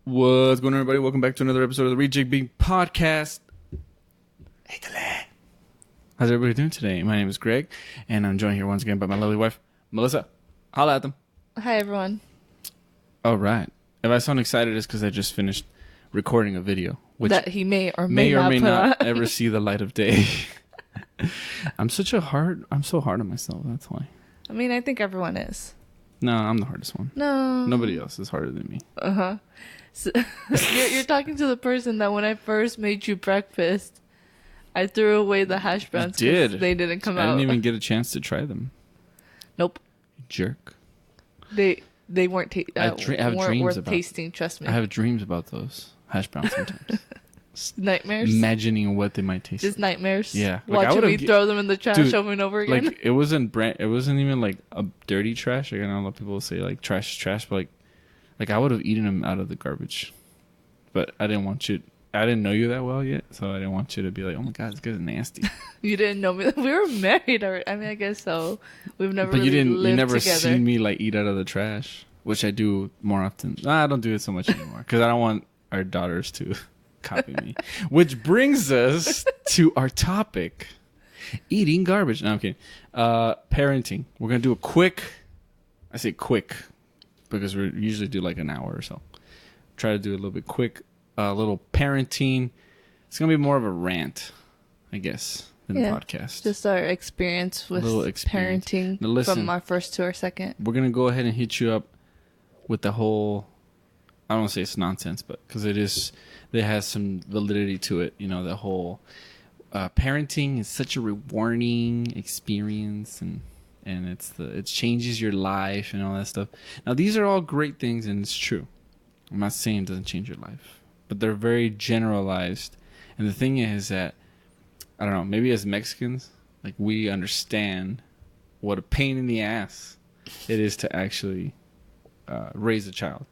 What's going on, everybody? Welcome back to another episode of the Reject Bean Podcast. How's everybody doing today? My name is Greg, and I'm joined here once again by my lovely wife, Melissa. Holla at them. Hi, everyone. All right. If I sound excited, it's because I just finished recording a video, which that he may or may not ever see the light of day. I'm so hard on myself. That's why. I mean, I think everyone is. No, I'm the hardest one. No. Nobody else is harder than me. Uh-huh. So, you're talking to the person that when I first made you breakfast, I threw away the hash browns because they didn't come out. I didn't even get a chance to try them. Nope. Jerk. They weren't dreams worth about tasting, trust me. I have dreams about those hash browns sometimes. Nightmares? Imagining what they might taste Just like. nightmares? Yeah. Watching me throw them in the trash over and over again? Like, it wasn't even like a dirty trash. Like, I know a lot of people say like trash, but like I would have eaten them out of the garbage. But I didn't know you that well yet, so I didn't want you to be like, oh my god, this guy's nasty. You didn't know me. We were married already. I mean, I guess so. We've never But you never together. seen me like eat out of the trash, which I do more often. I don't do it so much anymore because I don't want our daughters to copy me. Which brings us to our topic: eating garbage. No, I'm kidding. Parenting. We're gonna do a quick. I say quick because we usually do like an hour or so. Try to do a little bit quick. A little parenting. It's gonna be more of a rant, I guess, than a podcast. Just our experience with parenting now listen, from our first to our second. We're gonna go ahead and hit you up with the whole. I don't want to say it's nonsense, but because there has some validity to it. You know, the whole parenting is such a rewarding experience, and it changes your life and all that stuff. Now, these are all great things, and it's true. I'm not saying it doesn't change your life, but they're very generalized. And the thing is that, I don't know, maybe as Mexicans, like we understand what a pain in the ass it is to actually raise a child.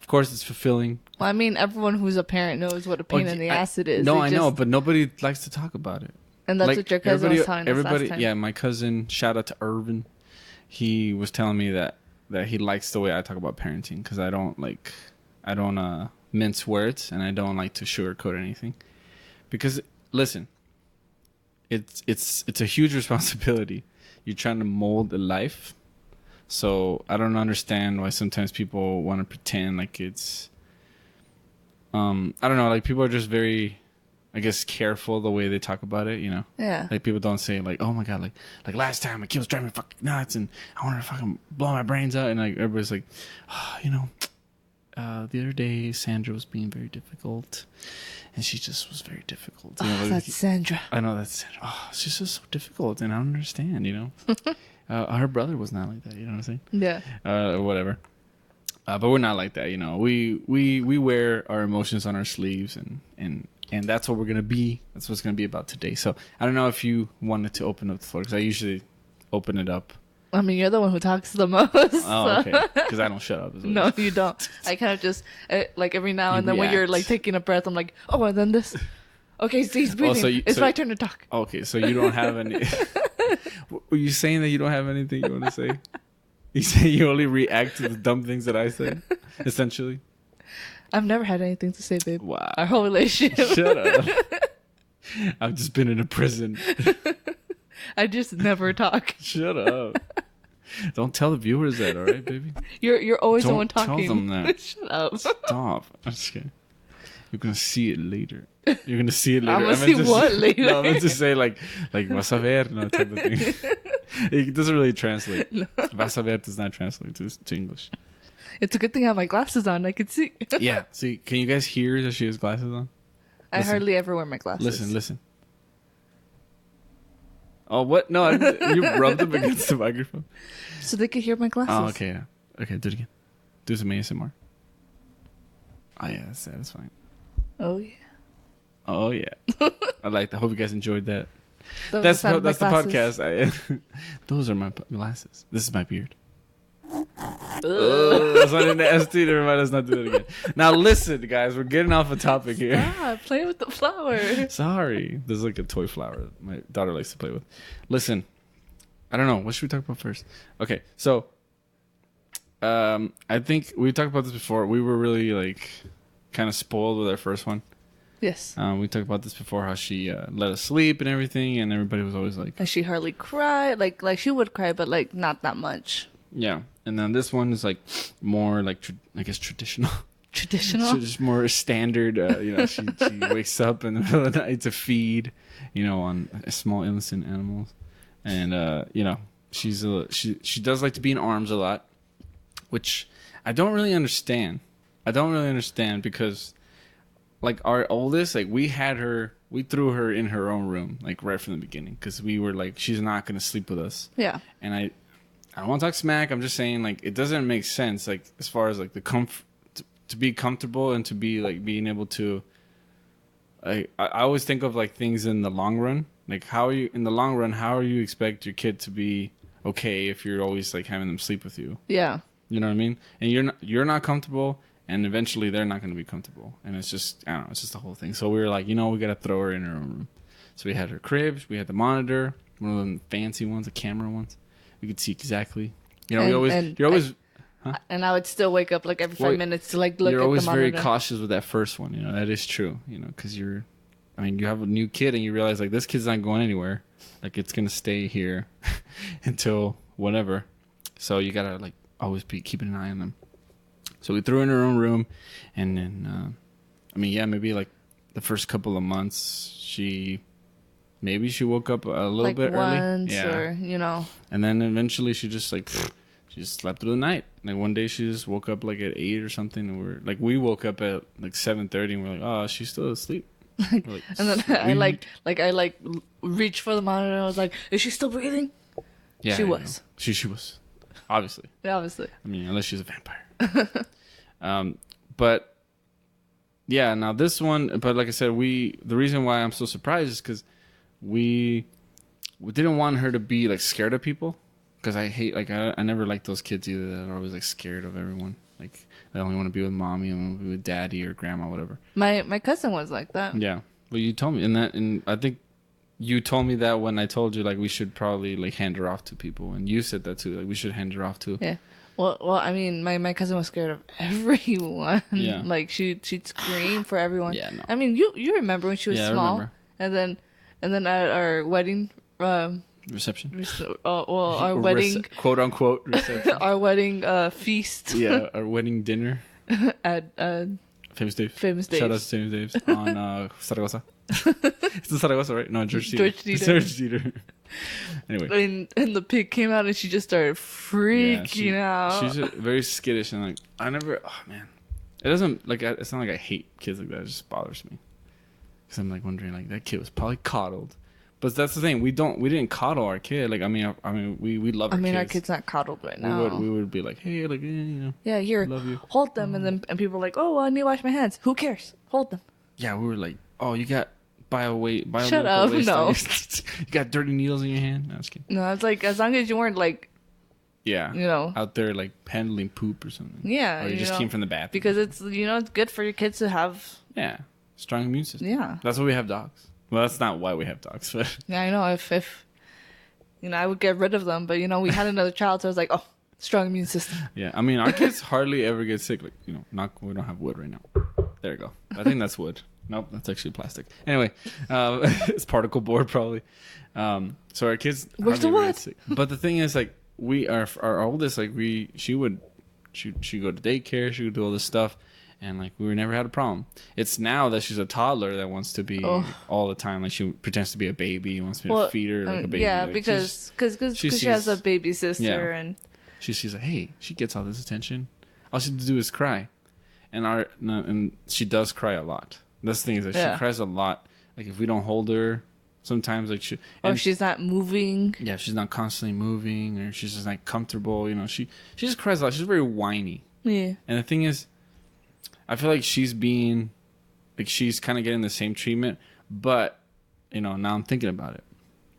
Of course, it's fulfilling. Well, I mean, everyone who's a parent knows what a pain in the ass it is. No, I know, but nobody likes to talk about it. And that's like, what your cousin was telling us last time. Yeah, my cousin, shout out to Irvin, he was telling me that he likes the way I talk about parenting because I don't mince words and I don't like to sugarcoat anything. Because listen, it's a huge responsibility. You're trying to mold a life. So I don't understand why sometimes people want to pretend like it's I don't know, like people are just very, I guess, careful the way they talk about it, you know? Yeah. Like people don't say like, oh my god, like last time my kid was driving me fucking nuts and I wanted to fucking blow my brains out, and like everybody's like, oh, you know, the other day Sandra was being very difficult and she just was very difficult. You know, that's Sandra. I know that's Sandra. Oh, she's just so difficult and I don't understand, you know? Her brother was not like that, you know what I'm saying? Yeah. Whatever. But we're not like that, you know. We wear our emotions on our sleeves and that's what we're going to be. That's what it's going to be about today. So I don't know if you wanted to open up the floor because I usually open it up. I mean, you're the one who talks the most. Oh, okay. Because I don't shut up. No, you don't. I kind of just, like every now and then when you're like taking a breath, I'm like, oh, and then this. Okay, so he's breathing. It's my turn to talk. Okay, so you don't have any. Were you saying that you don't have anything you want to say? You say you only react to the dumb things that I say, essentially? I've never had anything to say, babe. Wow. Our whole relationship. Shut up. I've just been in a prison. I just never talk. Shut up. Don't tell the viewers that, all right, baby? You're always the one Don't talking. tell them that. Shut up. Stop. I'm just kidding. You're going to see it later. You're going to see it later. I'm going to see what later? No, I'm going to say like vas a ver, no, type of thing. It doesn't really translate. No. Vas a ver does not translate to English. It's a good thing I have my glasses on. I can see. Yeah. See, can you guys hear that she has glasses on? I hardly ever wear my glasses. Listen. Oh, what? No, you rubbed them against the microphone. So they could hear my glasses. Oh, okay, yeah. Okay, do it again. Do some ASMR. Oh, yeah, that's satisfying. Oh, yeah. Oh, yeah. I like that. I hope you guys enjoyed that. That's the podcast. Those are my glasses. This is my beard. That's not nasty. Never mind. Let's not do that again. Now listen, guys. We're getting off a topic here. Yeah, play with the flower. Sorry. There's like a toy flower that my daughter likes to play with. Listen. I don't know. What should we talk about first? Okay. So I think we talked about this before. We were really like kind of spoiled with our first one. Yes. We talked about this before, how she let us sleep and everything, and everybody was always like... And she hardly cried. Like she would cry, but like not that much. Yeah. And then this one is like more like, I guess, traditional. Traditional? So just more standard. She wakes up in the middle of the night to feed, on small innocent animals. And, she does like to be in arms a lot, which I don't really understand. Because... like our oldest, like we threw her in her own room, like right from the beginning, because we were like, she's not gonna sleep with us. Yeah. And I don't want to talk smack. I'm just saying, like, it doesn't make sense, like as far as like the to be comfortable and to be like being able to. I always think of like things in the long run, like how are you expect your kid to be okay if you're always like having them sleep with you? Yeah. You know what I mean? And you're not comfortable. And eventually they're not going to be comfortable. And it's just, I don't know, it's just the whole thing. So we were like, we got to throw her in her own room. So we had her cribs, we had the monitor, one of them fancy ones, the camera ones. We could see exactly. And I would still wake up like every 5 minutes to like look at the monitor. You're always very cautious with that first one, that is true, because you have a new kid and you realize like this kid's not going anywhere. Like it's going to stay here until whatever. So you got to like always be keeping an eye on them. So we threw her in her own room, and then, maybe like the first couple of months, she woke up a little bit early. Or, And then eventually she just she just slept through the night. Like one day she just woke up like at 8 or something, and we woke up at like 7:30, and we're like, oh, she's still asleep. And then I reached for the monitor, and I was like, is she still breathing? Yeah, she was. She was, obviously. Yeah, obviously. Unless she's a vampire. But yeah, now this one, but like I said, the reason why I'm so surprised is because we didn't want her to be like scared of people, because I hate, like, I never liked those kids either that are always like scared of everyone. Like they only want to be with mommy and want to be with daddy or grandma, whatever. My cousin was like that. Yeah. Well, you told me and I think you told me that when I told you like we should probably like hand her off to people, and you said that too, like we should hand her off to. Yeah. Well, my cousin was scared of everyone. Yeah. Like she'd scream for everyone. Yeah. No. You remember when she was small, I remember. and then at our wedding reception. Our wedding quote unquote reception. Our wedding feast. Yeah, our wedding dinner at Famous Dave. Famous Dave. Shout out to Famous Dave's on Zaragoza. It's in Zaragoza, right? No, George Dieter. George Dieter. Anyway. And the pig came out and she just started freaking out. She's very skittish and like, oh man. It doesn't, like, it's not like I hate kids like that. It just bothers me. Because I'm like wondering, like, that kid was probably coddled. But that's the thing. We didn't coddle our kid. Like, we love our kids. Our kid's not coddled right now. We would be like, hey, like, yeah, here, love you. Hold them. And people are like, oh, well, I need to wash my hands. Who cares? Hold them. Yeah, we were like, oh, you got Shut up, no. You got dirty needles in your hand? No, I was kidding. No, it's like, as long as you weren't like, yeah, out there like handling poop or something. Yeah. Or you just came from the bathroom. Because it's, it's good for your kids to have. Yeah. Strong immune system. Yeah. That's why we have dogs. Well, that's not why we have dogs, but. Yeah, I know. If I would get rid of them, but we had another child, so I was like, oh, strong immune system. Yeah, our kids hardly ever get sick. Like, we don't have wood right now. There you go. I think that's wood. Nope, that's actually plastic. Anyway, it's particle board probably. So our kids. Where's the wood? Sick. But the thing is, like, our oldest, like she'd go to daycare, she would do all this stuff. And like we never had a problem. It's now that she's a toddler that wants to be all the time. Like she pretends to be a baby, wants me to feed her like a baby. Yeah, like, because she has a baby sister, and she's like, hey, she gets all this attention. All she has to do is cry, and she does cry a lot. That's the thing is that she cries a lot. Like if we don't hold her, sometimes like she's not moving. Yeah, she's not constantly moving, or she's just not comfortable. She just cries a lot. She's very whiny. Yeah, and the thing is, I feel like she's kind of getting the same treatment, but, now I'm thinking about it.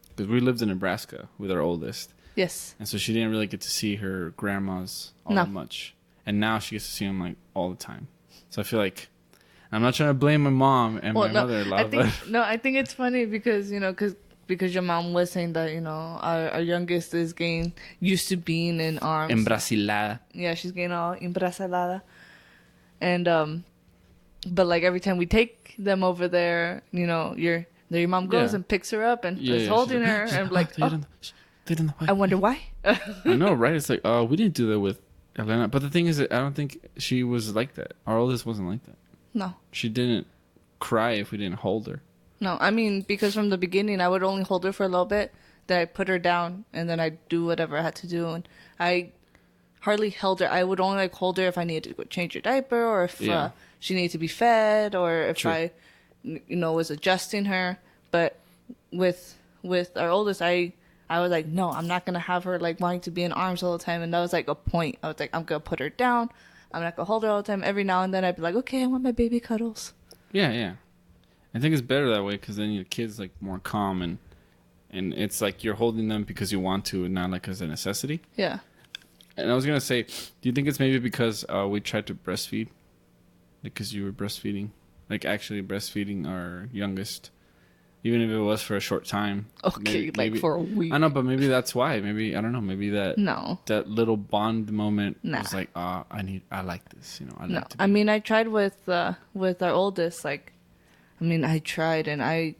Because we lived in Nebraska with our oldest. Yes. And so she didn't really get to see her grandmas all that much. And now she gets to see them, like, all the time. So I feel like, I'm not trying to blame my mom and my mother-in-law. I think it's funny because because your mom was saying that, our youngest is getting used to being in arms. Embrasilada. Yeah, she's getting all embrasilada. And, but like every time we take them over there, your mom goes and picks her up and is holding her. And like, I wonder why. I know, right? It's like, we didn't do that with Elena. But the thing is that I don't think she was like that. Our oldest wasn't like that. No. She didn't cry if we didn't hold her. No, I mean, because from the beginning, I would only hold her for a little bit. Then I put her down, and then I'd do whatever I had to do. And I hardly held her. I would only like hold her if I needed to go change her diaper, or if she needed to be fed, or if I, was adjusting her. But with our oldest, I was like, no, I'm not gonna have her like wanting to be in arms all the time. And that was like a point. I was like, I'm gonna put her down. I'm not gonna hold her all the time. Every now and then, I'd be like, okay, I want my baby cuddles. Yeah. I think it's better that way because then your kid's like more calm and it's like you're holding them because you want to and not like as a necessity. Yeah. And I was gonna say, do you think it's maybe because we tried to breastfeed, because you were breastfeeding, like actually breastfeeding our youngest, even if it was for a short time. Okay, maybe for a week. I know, but maybe that's why. Maybe I don't know. Maybe that little bond moment was like, I like this. I mean, I tried with our oldest, like. I mean, I tried and I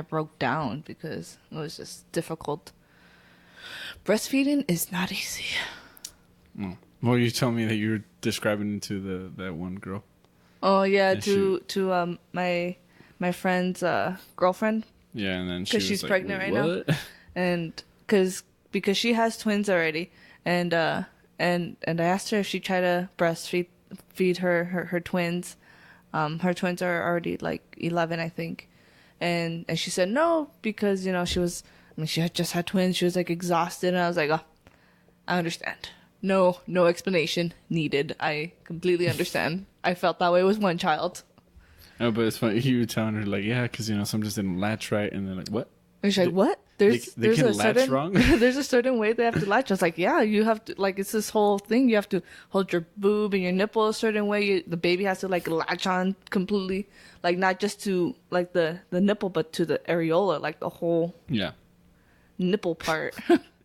broke down because it was just difficult. Breastfeeding is not easy. Oh. Well, you told me that you were describing it to that one girl. Oh yeah, to my friend's girlfriend. Yeah, and then because she's pregnant right now, and because she has twins already, and I asked her if she tried to feed her twins. Her twins are already like 11, I think. And she said no, because, she had just had twins. She was like exhausted. And I was like, oh, I understand. No explanation needed. I completely understand. I felt that way with one child. Oh, but it's funny. You were telling her like, yeah, because, some just didn't latch right. And they're like, what? And she's like, what? There's can a latch certain wrong? There's a certain way they have to latch. I was like, yeah, you have to, like, it's this whole thing. You have to hold your boob and your nipple a certain way. The baby has to like latch on completely, like not just to like the nipple, but to the areola, like the whole nipple part,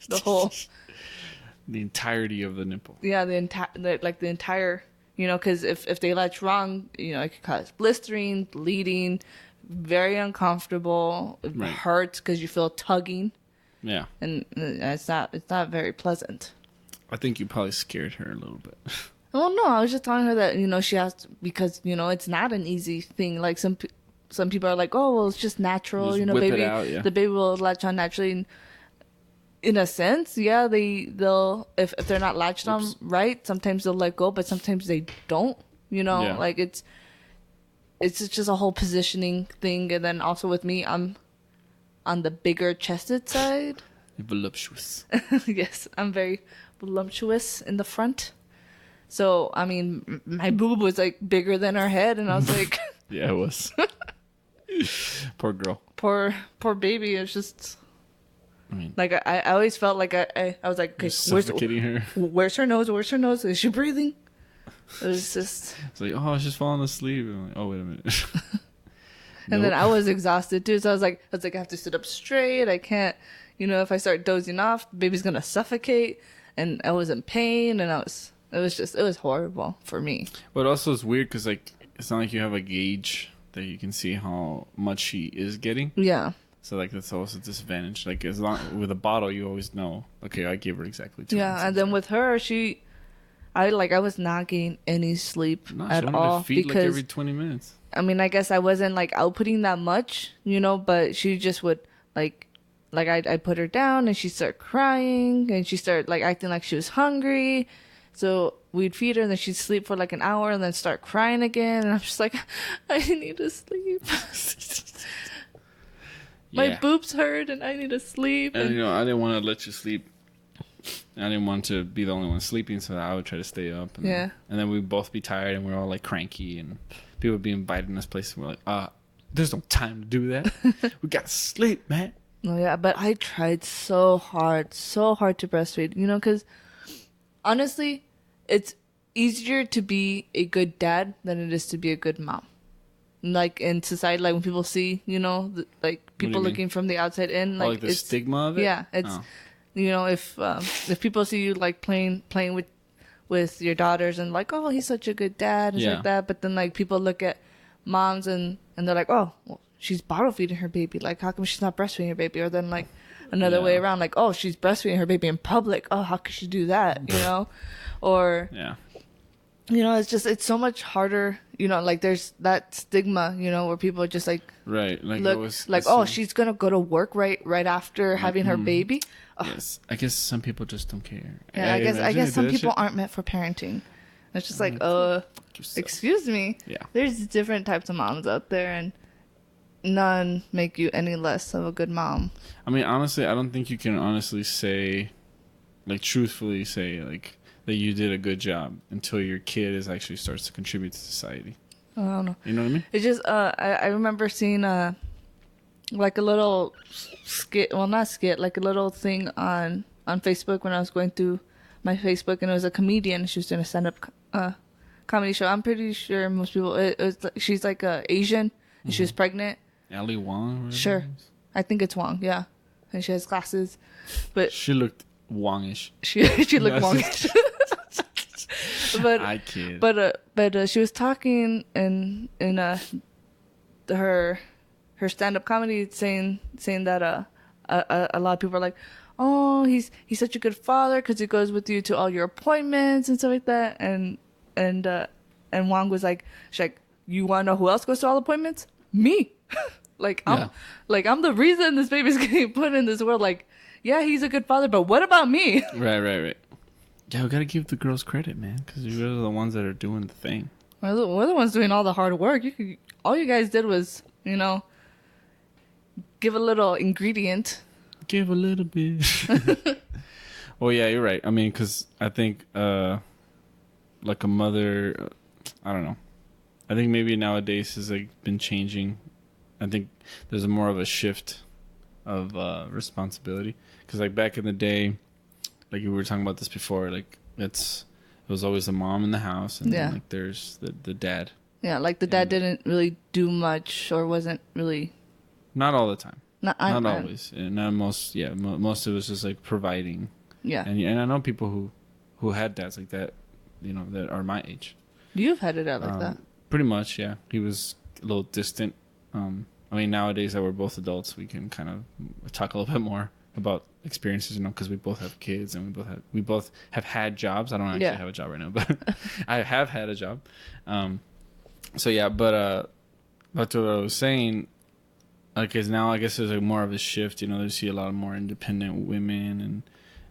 the entirety of the nipple. Yeah, the entire, because if they latch wrong, it could cause blistering, bleeding. Very uncomfortable. It hurts because you feel tugging. Yeah, and it's not very pleasant. I think you probably scared her a little bit. Well, no, I was just telling her that she has to, because it's not an easy thing. Like some people are like, oh well, it's just natural. Just whip baby, it out, the baby will latch on naturally. And in a sense, yeah, they'll if they're not latched on right, sometimes they'll let go, but sometimes they don't. Like it's just a whole positioning thing. And then also with me, I'm on the bigger chested side. Voluptuous. Yes, I'm very voluptuous in the front. So, I mean, my boob was like bigger than her head. And I was like... Yeah, it was. Poor girl. Poor baby. It's just... I mean... Like, I always felt like I was like, okay, where's her nose? Where's her nose? Is she breathing? It was just... It's like, oh, I was just falling asleep. I'm like, oh, wait a minute. And then I was exhausted too. So I was like, I have to sit up straight. I can't, if I start dozing off, the baby's going to suffocate. And I was in pain. And it was horrible for me. But also it's weird because like, it's not like you have a gauge that you can see how much she is getting. Yeah. So like, that's also a disadvantage. Like as long with a bottle, you always know, okay, I gave her exactly 2 minutes. Yeah. And then with her, I was not getting any sleep at all. To feed because like every 20 minutes. I mean, I guess I wasn't like outputting that much, but she just would like I put her down and she'd start crying and she started like acting like she was hungry. So we'd feed her and then she'd sleep for like an hour and then start crying again. And I'm just like, I need to sleep. My boobs hurt and I need to sleep. And I didn't want to let you sleep. I didn't want to be the only one sleeping, so I would try to stay up. And then we'd both be tired and we're all like cranky and people would be invited in this place and we're like, there's no time to do that. We gotta sleep, man. Oh yeah, but I tried so hard to breastfeed, because honestly, it's easier to be a good dad than it is to be a good mom. Like in society, like when people see, like people mean? looking from the outside in, like, Like the it's stigma of it. yeah, it's Oh. you know, if people see you like playing with your daughters and like, oh, he's such a good dad and stuff Yeah. like that, but then like people look at moms and they're like, oh, well, she's bottle feeding her baby, like how come she's not breastfeeding her baby? Or then like another way Yeah. around, like, oh, she's breastfeeding her baby in public, oh, how could she do that, you know? Or Yeah. you know, it's so much harder, you know, like there's that stigma, you know, where people are just like Right. Like look it was, like, oh, she's gonna go to work right after having her baby. Yes. I guess some people just don't care. Yeah, I guess imagine some they do that people shit. aren't meant for parenting. It's just like, yourself. excuse me. Yeah. There's different types of moms out there, and none make you any less of a good mom. I mean, honestly, I don't think you can honestly say, like, truthfully say, like, that you did a good job until your kid actually starts to contribute to society. I don't know. You know what I mean? It's just, I remember seeing like a little skit, well, not skit, like a little thing on Facebook when I was going through my Facebook, and it was a comedian. She was doing a stand-up comedy show. I'm pretty sure most people, she's like Asian, and she was pregnant. Ali Wong? Sure. I think it's Wong, yeah. And she has glasses. But She looked Wongish. she looked wonkish. I kid. But she was talking in her stand-up comedy saying that a lot of people are like, oh, he's such a good father because he goes with you to all your appointments and stuff like that. And Wong was like, she's like, you want to know who else goes to all appointments? Me. I'm the reason this baby's getting put in this world. Like, yeah, he's a good father, but what about me? Right. Yeah, we gotta give the girls credit, man, because you're the ones that are doing the thing. We're the ones doing all the hard work. All you guys did was, you know, give a little ingredient. Give a little bit. Well, yeah, you're right. I mean, because I think, like a mother, I don't know. I think maybe nowadays has like been changing. I think there's more of a shift of responsibility. Because like back in the day, like we were talking about this before, like it was always the mom in the house, and then, like there's the dad. Yeah, like the dad didn't really do much, or wasn't really. Not all the time. Not always. Always. And not most. Yeah, most of it was just like providing. Yeah. And I know people who had dads like that, you know, that are my age. You've had it out like that. Pretty much, yeah. He was a little distant. I mean, nowadays that we're both adults, we can kind of talk a little bit more about experiences, you know, because we both have kids and we both have had jobs. I don't actually have a job right now, but I have had a job. So yeah, but back to what I was saying, because now I guess there's like more of a shift. You know, you see a lot more independent women,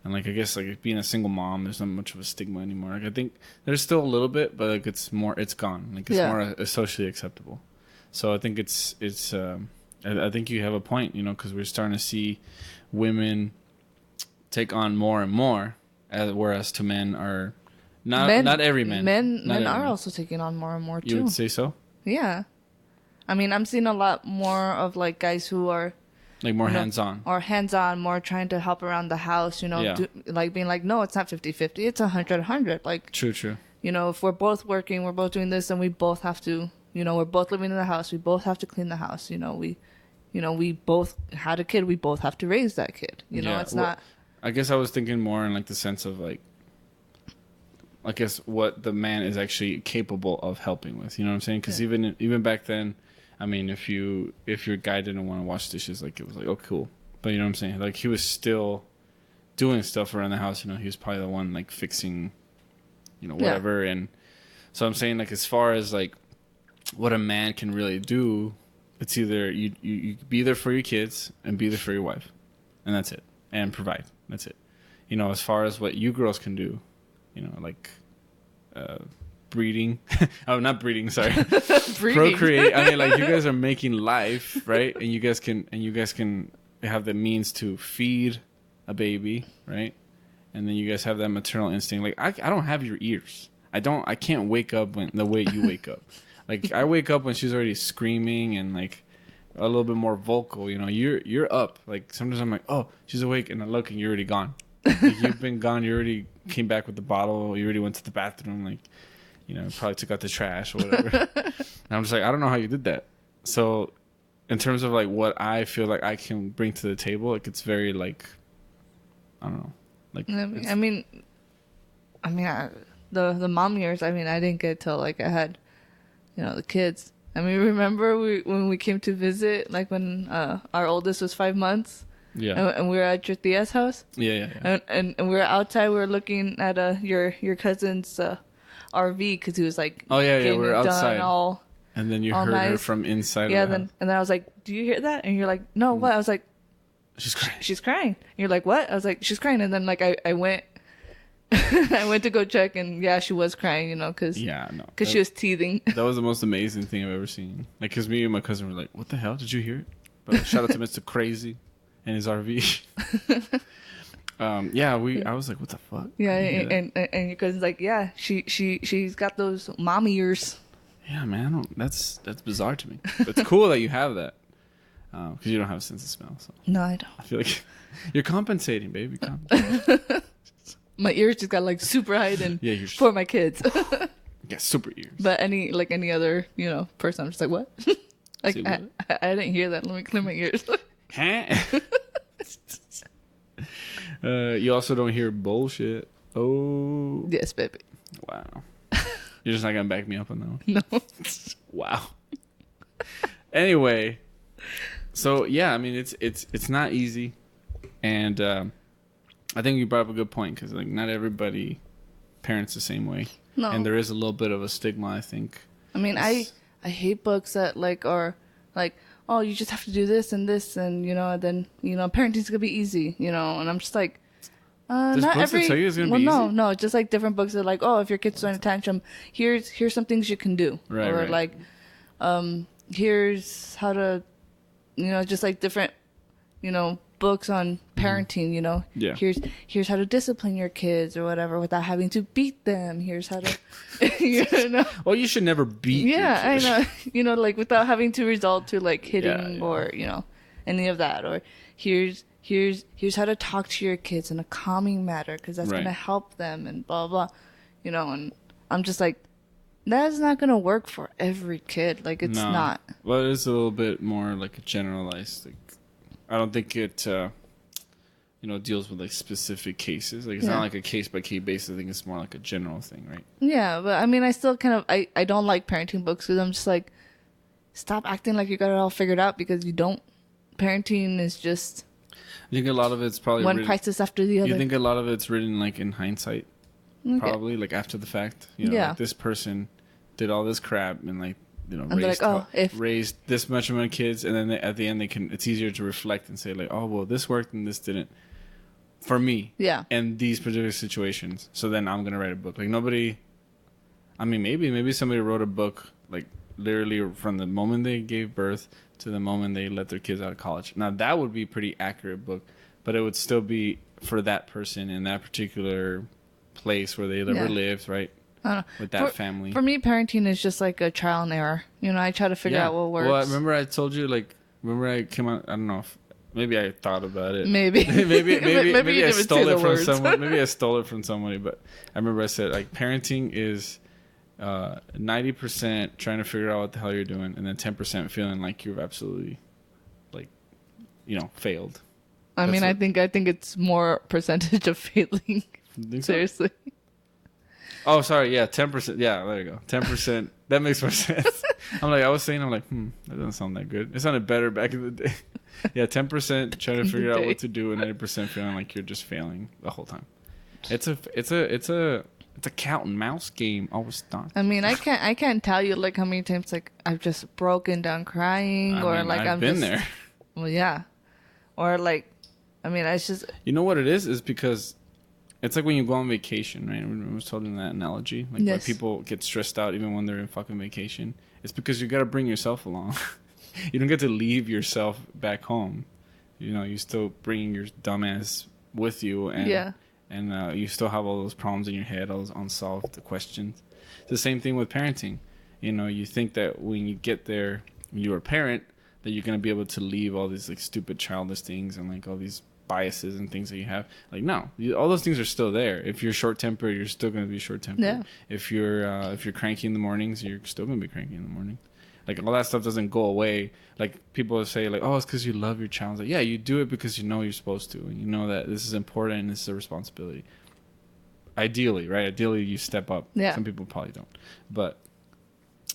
and like I guess like being a single mom, there's not much of a stigma anymore. Like I think there's still a little bit, but like it's gone. Like it's more socially acceptable. So I think it's I think you have a point, you know, because we're starting to see women take on more and more, whereas to men are not every man. Men are also taking on more and more too. You would say so? Yeah. I mean, I'm seeing a lot more of like guys who are like more hands-on. Or hands-on, more trying to help around the house, you know, like being like, no, it's not 50-50, it's 100-100. Like, true. You know, if we're both working, we're both doing this, and we both have to, you know, we're both living in the house, we both have to clean the house, you know, we both had a kid, we both have to raise that kid. You know, it's not. I guess I was thinking more in like the sense of like, I guess what the man is actually capable of helping with. You know what I'm saying? Because even back then, I mean, if your guy didn't want to wash dishes, like it was like, oh, cool. But you know what I'm saying? Like he was still doing stuff around the house. You know, he was probably the one like fixing, you know, whatever. Yeah. And so I'm saying like as far as like what a man can really do, it's either you be there for your kids and be there for your wife, and that's it, and provide. That's it. You know, as far as what you girls can do, you know, like breeding. Oh, not breeding. Sorry, procreate. I mean, like you guys are making life, right? And you guys can have the means to feed a baby, right? And then you guys have that maternal instinct. Like I don't have your ears. I can't wake up when the way you wake up. Like I wake up when she's already screaming and like a little bit more vocal. You know, you're up. Like sometimes I'm like, oh, she's awake, and I look and you're already gone. Like, you've been gone. You already came back with the bottle. You already went to the bathroom. Like, you know, probably took out the trash or whatever. And I'm just like, I don't know how you did that. So in terms of like what I feel like I can bring to the table, like it's very like, I don't know, like the mom years. I mean, I didn't get till like I had, the kids. I mean, remember when we came to visit, like when our oldest was 5 months. Yeah. And we were at your tia's house. Yeah. And we were outside. We were looking at your cousin's RV because he was like, oh yeah, getting we're it done outside. all. And then you all heard her nice. from inside. Yeah. of the house. And then I was like, "Do you hear that?" And you're like, "No, what?" I was like, She's crying. She's crying. And you're like, "What?" I was like, "She's crying." And then like I went, I went to go check, and yeah, she was crying. Because she was teething. That was the most amazing thing I've ever seen. Like, because me and my cousin were like, "What the hell? Did you hear it?" But shout out to Mr. Crazy and his RV. I was like, "What the fuck?" Yeah, and your cousin's like, "Yeah, she's got those mommy ears." Yeah, man, that's bizarre to me. It's cool that you have that, because you don't have a sense of smell. So no, I don't. I feel like you're compensating, baby. Compensating. My ears just got like super high and for my kids. Yeah, super ears. But any other person, I'm just like, what? Like what? I didn't hear that. Let me clear my ears. Huh? You also don't hear bullshit. Oh. Yes, baby. Wow. You're just not gonna back me up on that one? No. Wow. Anyway, so yeah, I mean it's not easy, and I think you brought up a good point because like not everybody parents the same way. No. And there is a little bit of a stigma, I think. I mean, I hate books that like are like, oh, you just have to do this and this and and then parenting's gonna be easy, and I'm just like. There's not books every. that tell you it's gonna be easy? No, just like different books that are like, oh, if your kid's throwing a tantrum, here's some things you can do, right, or right. like, here's how to, just like different, books on parenting. Yeah. Here's how to discipline your kids or whatever without having to beat them. Here's how to, Well, you should never beat. Yeah, your kid. I know. Like without having to resort to like hitting Yeah. or any of that, or here's how to talk to your kids in a calming manner because that's Right. gonna help them and blah blah, and I'm just like, that's not gonna work for every kid. Like it's No. not. Well, it is a little bit more like a generalized. Like, I don't think it, deals with like specific cases. Like it's not like a case by case basis. I think it's more like a general thing, right? Yeah, but I mean, I still kind of I don't like parenting books because I'm just like, stop acting like you got it all figured out because you don't. Parenting is just. I think a lot of it's probably one crisis after the other. You think a lot of it's written like in hindsight, probably like after the fact. Like this person did all this crap and like raised this much amount of kids, and then at the end it's easier to reflect and say like, oh well, this worked and this didn't for me. Yeah. And these particular situations. So then I'm gonna write a book. Like nobody. I mean, maybe somebody wrote a book like literally from the moment they gave birth to the moment they let their kids out of college. Now that would be a pretty accurate book, but it would still be for that person in that particular place where they ever lived, right? I don't know. With that family. For me, parenting is just like a trial and error. I try to figure out what works. Well, remember I told you, like, remember I came out, I don't know if, maybe I thought about it. Maybe. maybe I stole it from someone. Maybe I stole it from somebody, but I remember I said, like, parenting is 90% trying to figure out what the hell you're doing, and then 10% feeling like you've absolutely, like, failed. I think it's more percentage of failing. Seriously. Oh, sorry. Yeah, 10%. Yeah, there you go. 10%. That makes more sense. I'm like, that doesn't sound that good. It sounded better back in the day. Yeah, 10% trying to figure out what to do, and 90% feeling like you're just failing the whole time. It's a cat and mouse game. Always thought. I mean, I can't tell you like how many times like I've just broken down crying I've been there. Well, yeah, or like, I mean, it's just. You know what it is because it's like when you go on vacation, right? I was told in that analogy, like why people get stressed out even when they're in fucking vacation. It's because you got to bring yourself along. You don't get to leave yourself back home. You still bring your dumbass with you, and and you still have all those problems in your head, all those unsolved questions. It's the same thing with parenting. You think that when you get there, you're a parent, that you're gonna be able to leave all these like stupid childish things and like all these biases and things that you have. Like, no, all those things are still there. If you're short tempered, you're still going to be short tempered. Yeah. If you're cranky in the mornings, you're still going to be cranky in the morning. Like, all that stuff doesn't go away. Like, people say, like, oh, it's because you love your child. Like, yeah, you do it because you know you're supposed to. And you know that this is important and this is a responsibility. Ideally, right? Ideally, you step up. Yeah. Some people probably don't. But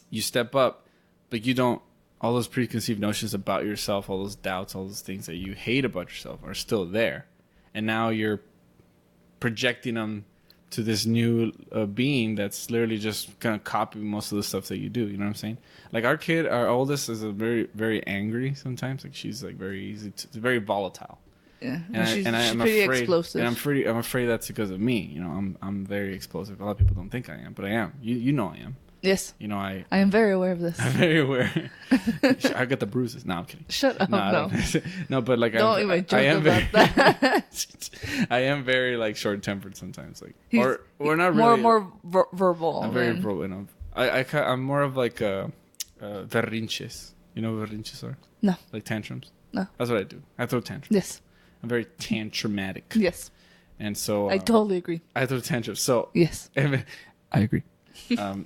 you step up, but you don't. All those preconceived notions about yourself, all those doubts, all those things that you hate about yourself are still there. And now you're projecting them to this new being that's literally just going to copy most of the stuff that you do. You know what I'm saying? Like, our oldest is a very, very angry sometimes. Like, she's like very easy, very volatile. Yeah, And I'm pretty afraid, explosive. and I'm afraid that's because of me. You know, I'm very explosive. A lot of people don't think I am, but I am. You know I am. Yes. You know, I am very aware of this. I'm very aware. I got the bruises. No, I'm kidding. Shut up. No. No, but like, Don't even joke about that. I am very like short tempered sometimes. Like, He's or not really. More verbal. I'm very verbal. You know, I'm more of like berrinches. You know what berrinches are? No. Like tantrums. No. That's what I do. I throw tantrums. Yes. I'm very tantrumatic. Yes. And so I totally agree. I throw tantrums. So yes, I agree.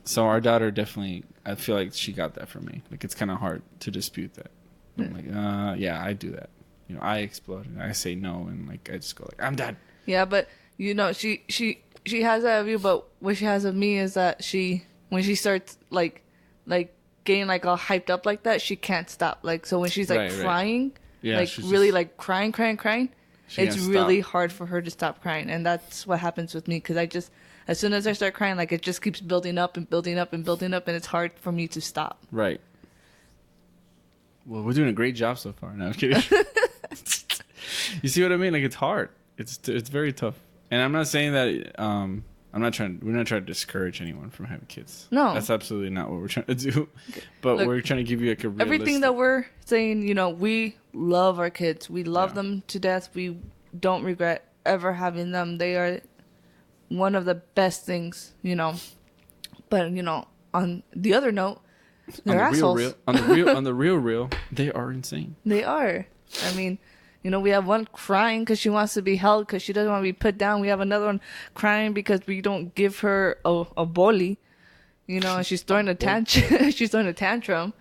So our daughter definitely, I feel like she got that from me. Like, it's kind of hard to dispute that. I'm like, yeah, I do that. You know, I explode and I say no, and like I just go like, I'm done. Yeah, but you know, she has that of you, but what she has of me is that when she starts like getting like all hyped up like that, she can't stop. Like, so when she's like crying, yeah, like really like crying, it's really hard for her to stop crying, and that's what happens with me because as soon as I start crying, like, it just keeps building up and building up and building up, and it's hard for me to stop. Right. Well, we're doing a great job so far. No, I'm kidding. You see what I mean? Like, it's hard. It's very tough. And I'm not saying that we're not trying to discourage anyone from having kids. No. That's absolutely not what we're trying to do. But look, we're trying to give you like a realistic... Everything that we're saying, you know, we love our kids. We love them to death. We don't regret ever having them. They are one of the best things, you know. But, you know, on the other note, they're assholes. On the real, they are insane. They are. I mean, you know, we have one crying because she wants to be held because she doesn't want to be put down. We have another one crying because we don't give her a bully, you know, and she's throwing a tantrum. She's throwing a tantrum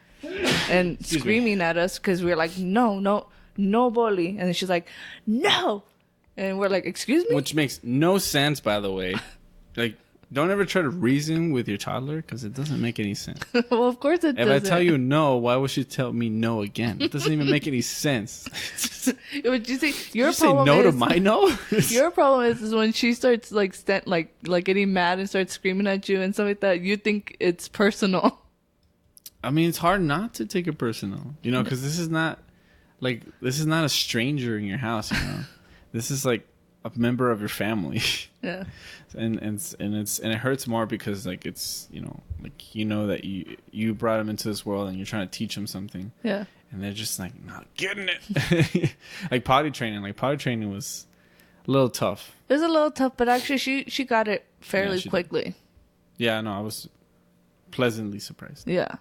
and screaming at us because we're like, no bully, and then she's like, no, and we're like, excuse me, which makes no sense, by the way. Like, don't ever try to reason with your toddler because it doesn't make any sense. Well, of course it doesn't. If I tell you no, why would she tell me no again? It doesn't even make any sense. Would you say your problem? Say no to my no. Your problem is when she starts like getting mad and starts screaming at you and stuff like that. You think it's personal. I mean, it's hard not to take it personal, you know, because this is not a stranger in your house, you know. This is like a member of your family. Yeah. And it hurts more because like it's, you know, like, you know that you brought them into this world and you're trying to teach them something. Yeah. And they're just like not getting it. Like potty training was a little tough. It was a little tough, but actually she got it fairly quickly. Did. Yeah, no, I was pleasantly surprised. Yeah.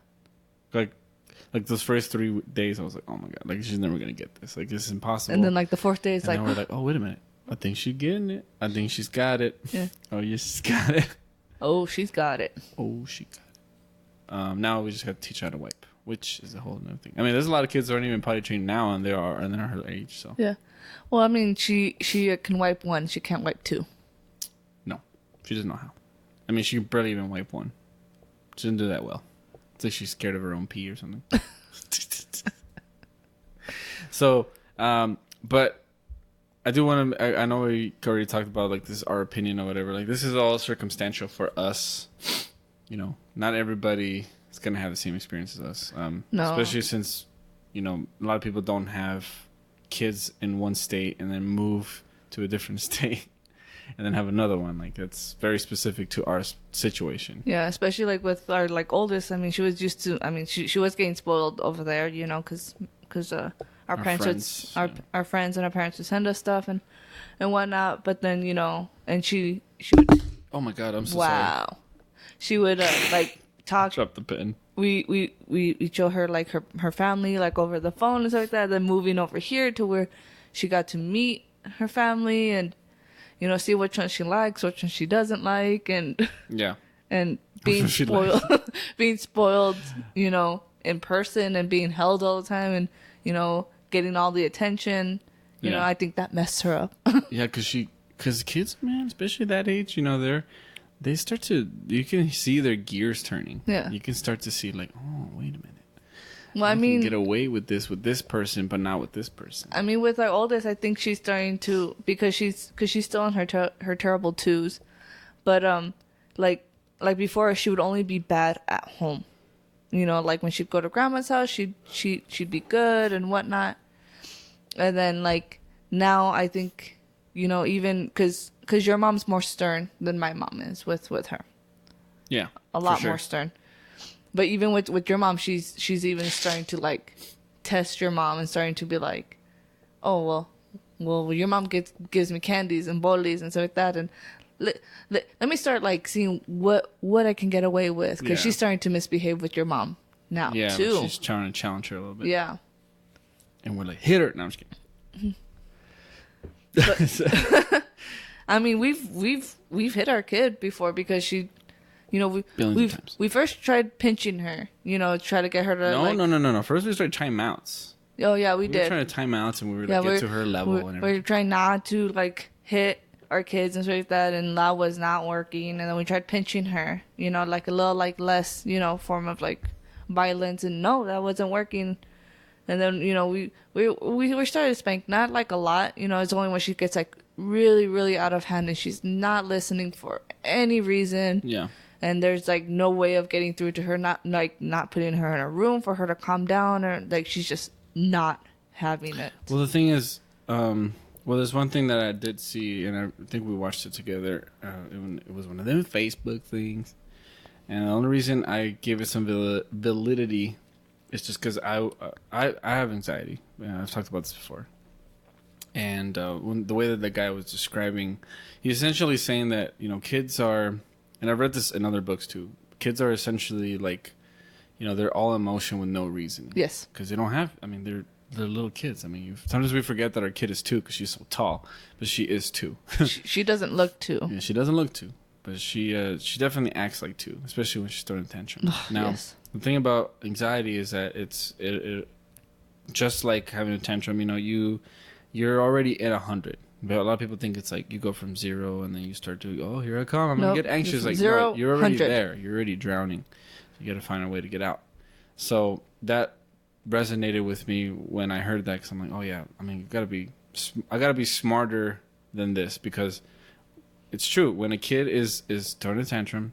Like those first 3 days, I was like, oh my god, like she's never gonna get this. Like, this is impossible. And then like the fourth day, it's and like, then we're like, oh wait a minute, I think she's getting it. I think she's got it. Yeah. Oh yeah, she's got it. Oh, she's got it. Oh, she got it. Now we just have to teach her how to wipe, which is a whole other thing. I mean, there's a lot of kids that aren't even potty trained now, and they're her age. So yeah. Well, I mean, she can wipe one. She can't wipe two. No, she doesn't know how. I mean, she can barely even wipe one. She didn't do that well. It's like she's scared of her own pee or something. So, but I do want to. I know we already talked about like this, our opinion or whatever. Like, this is all circumstantial for us. You know, not everybody is gonna have the same experience as us. No. Especially since, you know, a lot of people don't have kids in one state and then move to a different state and then have another one. Like, that's very specific to our situation. Yeah, especially like with our like oldest. I mean, she was used to. I mean, she was getting spoiled over there, you know, because our parents our friends and our parents would send us stuff and whatnot. But then, you know, and she would. Oh my god, I'm so sorry. Wow. She would like talk. Drop the pen. We show her like her family like over the phone and stuff like that. Then moving over here to where she got to meet her family and, you know, see which one she likes, which one she doesn't like, and Yeah. and being Which one she spoiled, being spoiled, you know, in person and being held all the time and, you know, getting all the attention. You know, I think that messed her up. Yeah, because kids, man, especially that age, you know, they start to, you can see their gears turning. Yeah. You can start to see like, oh, wait a minute. Well, I mean, get away with this person, but not with this person. I mean, with our oldest, I think she's starting to, because she's still in her terrible twos, but like before, she would only be bad at home. You know, like when she'd go to grandma's house, she'd be good and whatnot, and then like now, I think, you know, even because your mom's more stern than my mom is with her. Yeah, a lot more stern. But even with your mom, she's even starting to like test your mom and starting to be like, oh well your mom gives me candies and bolis and stuff like that, and let me start like seeing what I can get away with, because she's starting to misbehave with your mom now too. She's trying to challenge her a little bit. Yeah, and we're like, hit her. No, I'm just kidding. But, I mean, we've hit our kid before because she. You know, we first tried pinching her, you know, try to get her to No. First we started timeouts. Oh yeah, we did. We were trying to time outs and we were like, get to her level and everything. We were trying not to like hit our kids and stuff like that, and that was not working. And then we tried pinching her, you know, like a little like less, you know, form of like violence, and no, that wasn't working. And then, you know, we started to spank, not like a lot, you know, it's only when she gets like really, really out of hand and she's not listening for any reason. Yeah. And there's like no way of getting through to her, not putting her in a room for her to calm down, or like she's just not having it. Well, the thing is, there's one thing that I did see, and I think we watched it together. It was one of them Facebook things, and the only reason I gave it some validity is just because I have anxiety. I've talked about this before, and the way that the guy was describing, he's essentially saying that, you know, kids are. And I've read this in other books too. Kids are essentially like, you know, they're all emotion with no reason. Yes. Because they don't have. I mean, they're little kids. I mean, sometimes we forget that our kid is 2 because she's so tall, but she is 2. She doesn't look 2. Yeah, she doesn't look 2, but she definitely acts like 2, especially when she's throwing tantrum. Now, yes. The thing about anxiety is that it just like having a tantrum. You know, you're already at 100. But a lot of people think it's like you go from 0 and then you start to, oh, here I come. I'm going to get anxious. Like, 0, no, you're already 100. there. You're already drowning. You got to find a way to get out. So that resonated with me when I heard that, because I'm like, oh, yeah. I mean, I got to be smarter than this, because it's true. When a kid is throwing a tantrum,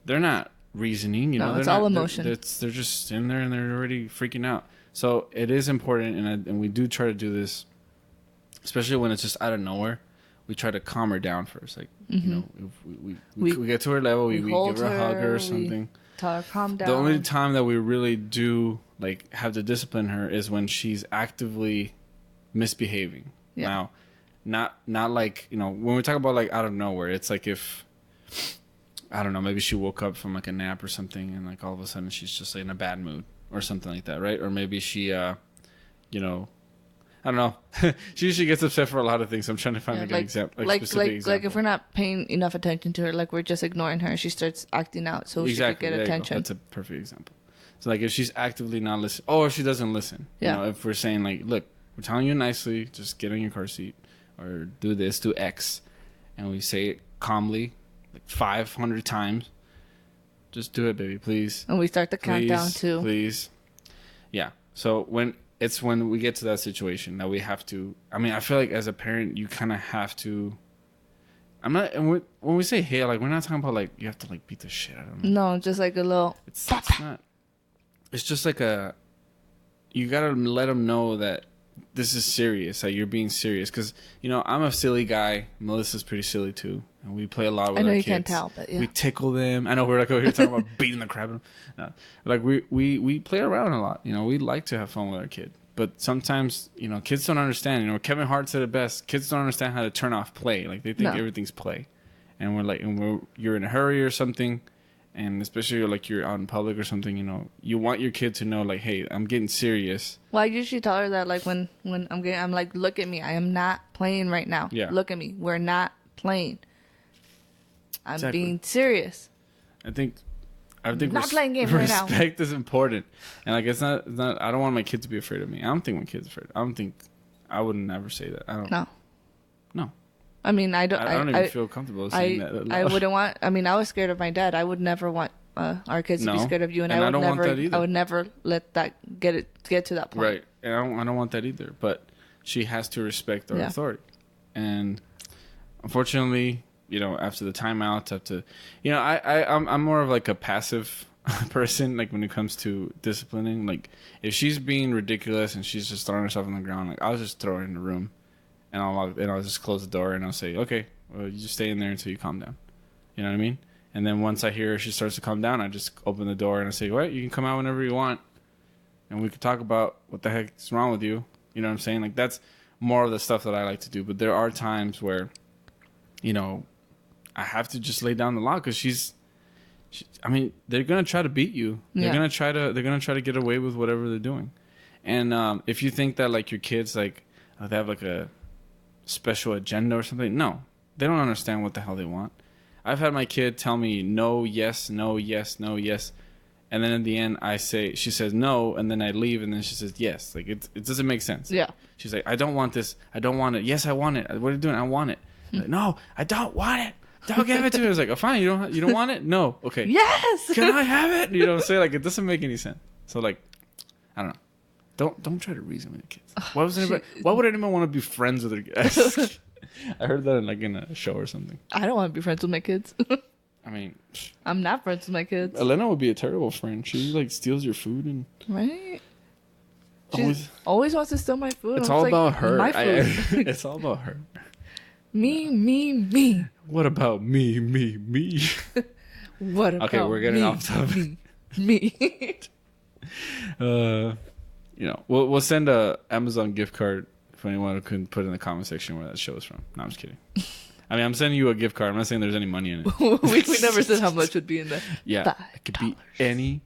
they're not reasoning. You know, it's all emotion. They're just in there and they're already freaking out. So it is important, and we do try to do this. Especially when it's just out of nowhere, we try to calm her down first. Like, you know, if we get to her level, we give her a hug or something. Tell her calm down. The only time that we really do like have to discipline her is when she's actively misbehaving. Yeah. Now, not like, you know, when we talk about like out of nowhere, it's like if, I don't know, maybe she woke up from like a nap or something and like all of a sudden she's just like in a bad mood or something like that, right? Or maybe she, you know, I don't know. She usually gets upset for a lot of things. I'm trying to find an example. Like if we're not paying enough attention to her, like we're just ignoring her, she starts acting out so she can get attention. That's a perfect example. So like if she's actively not listening, or if she doesn't listen. Yeah. You know, if we're saying like, look, we're telling you nicely, just get in your car seat or do this, do X, and we say it calmly, like 500 times. Just do it, baby, please. And we start the countdown too. Please. Yeah. So when we get to that situation that we have to, I mean, I feel like as a parent, you kind of have to, when we say hey, like, we're not talking about like, you have to like beat the shit out of them. No, just like a little. It's not. It's just like you got to let them know that this is serious, that you're being serious. Because, you know, I'm a silly guy. Melissa's pretty silly too. And we play a lot with our kids. I know you can't tell, but yeah. We tickle them. I know we're like over here talking about beating the crap out of them. No. Like we play around a lot. You know, we like to have fun with our kid. But sometimes, you know, kids don't understand. You know, Kevin Hart said it best. Kids don't understand how to turn off play. Like they think everything's play. And we're like, you're in a hurry or something. And especially like you're out in public or something, you know, you want your kid to know like, hey, I'm getting serious. Well, I usually tell her that like when I'm like, look at me. I am not playing right now. Yeah. Look at me. We're not playing. I'm Exactly. being serious. I think Not playing games right now. respect is important. And like it's not I don't want my kid to be afraid of me. I don't think my kid's afraid. I would never say that. No. I mean, I don't even feel comfortable saying that. I wouldn't want. I mean, I was scared of my dad. I would never want our kids to be scared of you, and I would don't never. want that either. I would never let that get to that point. Right, and I don't want that either. But she has to respect our authority, and unfortunately, you know, after the timeouts, I'm more of like a passive person. Like when it comes to disciplining, like if she's being ridiculous and she's just throwing herself on the ground, like I'll just throw her in the room. And I'll just close the door and I'll say, okay, well, you just stay in there until you calm down. You know what I mean? And then once I hear she starts to calm down, I just open the door and I say, well, you can come out whenever you want. And we can talk about what the heck's wrong with you. You know what I'm saying? Like that's more of the stuff that I like to do. But there are times where, you know, I have to just lay down the law because I mean, they're going to try to beat you. They're going to try to get away with whatever they're doing. And if you think that like your kids, like they have like a special agenda or something. No, they don't understand what the hell they want. I've had my kid tell me no, yes, no, yes, no, yes. And then in the end, she says no. And then I leave and then she says yes. Like it doesn't make sense. Yeah. She's like, I don't want this. I don't want it. Yes, I want it. What are you doing? I want it. Like, no, I don't want it. Don't give it to me. I was like, oh, fine. You don't want it? No. Okay. Yes. Can I have it? You know what I'm saying? Like it doesn't make any sense. So like, I don't know. Don't try to reason with your kids. Why would anyone want to be friends with their kids? I heard that in a show or something. I don't want to be friends with my kids. I mean, I'm not friends with my kids. Elena would be a terrible friend. She like steals your food and right. She always wants to steal my food. It's all about her. My food. It's all about her. Me. What about me? What about okay, we're getting off topic. Me. You know, we'll send a Amazon gift card if anyone can put in the comment section where that show is from. No, I'm just kidding. I mean, I'm sending you a gift card. I'm not saying there's any money in it. we never said how much would be in there. Yeah, it could be any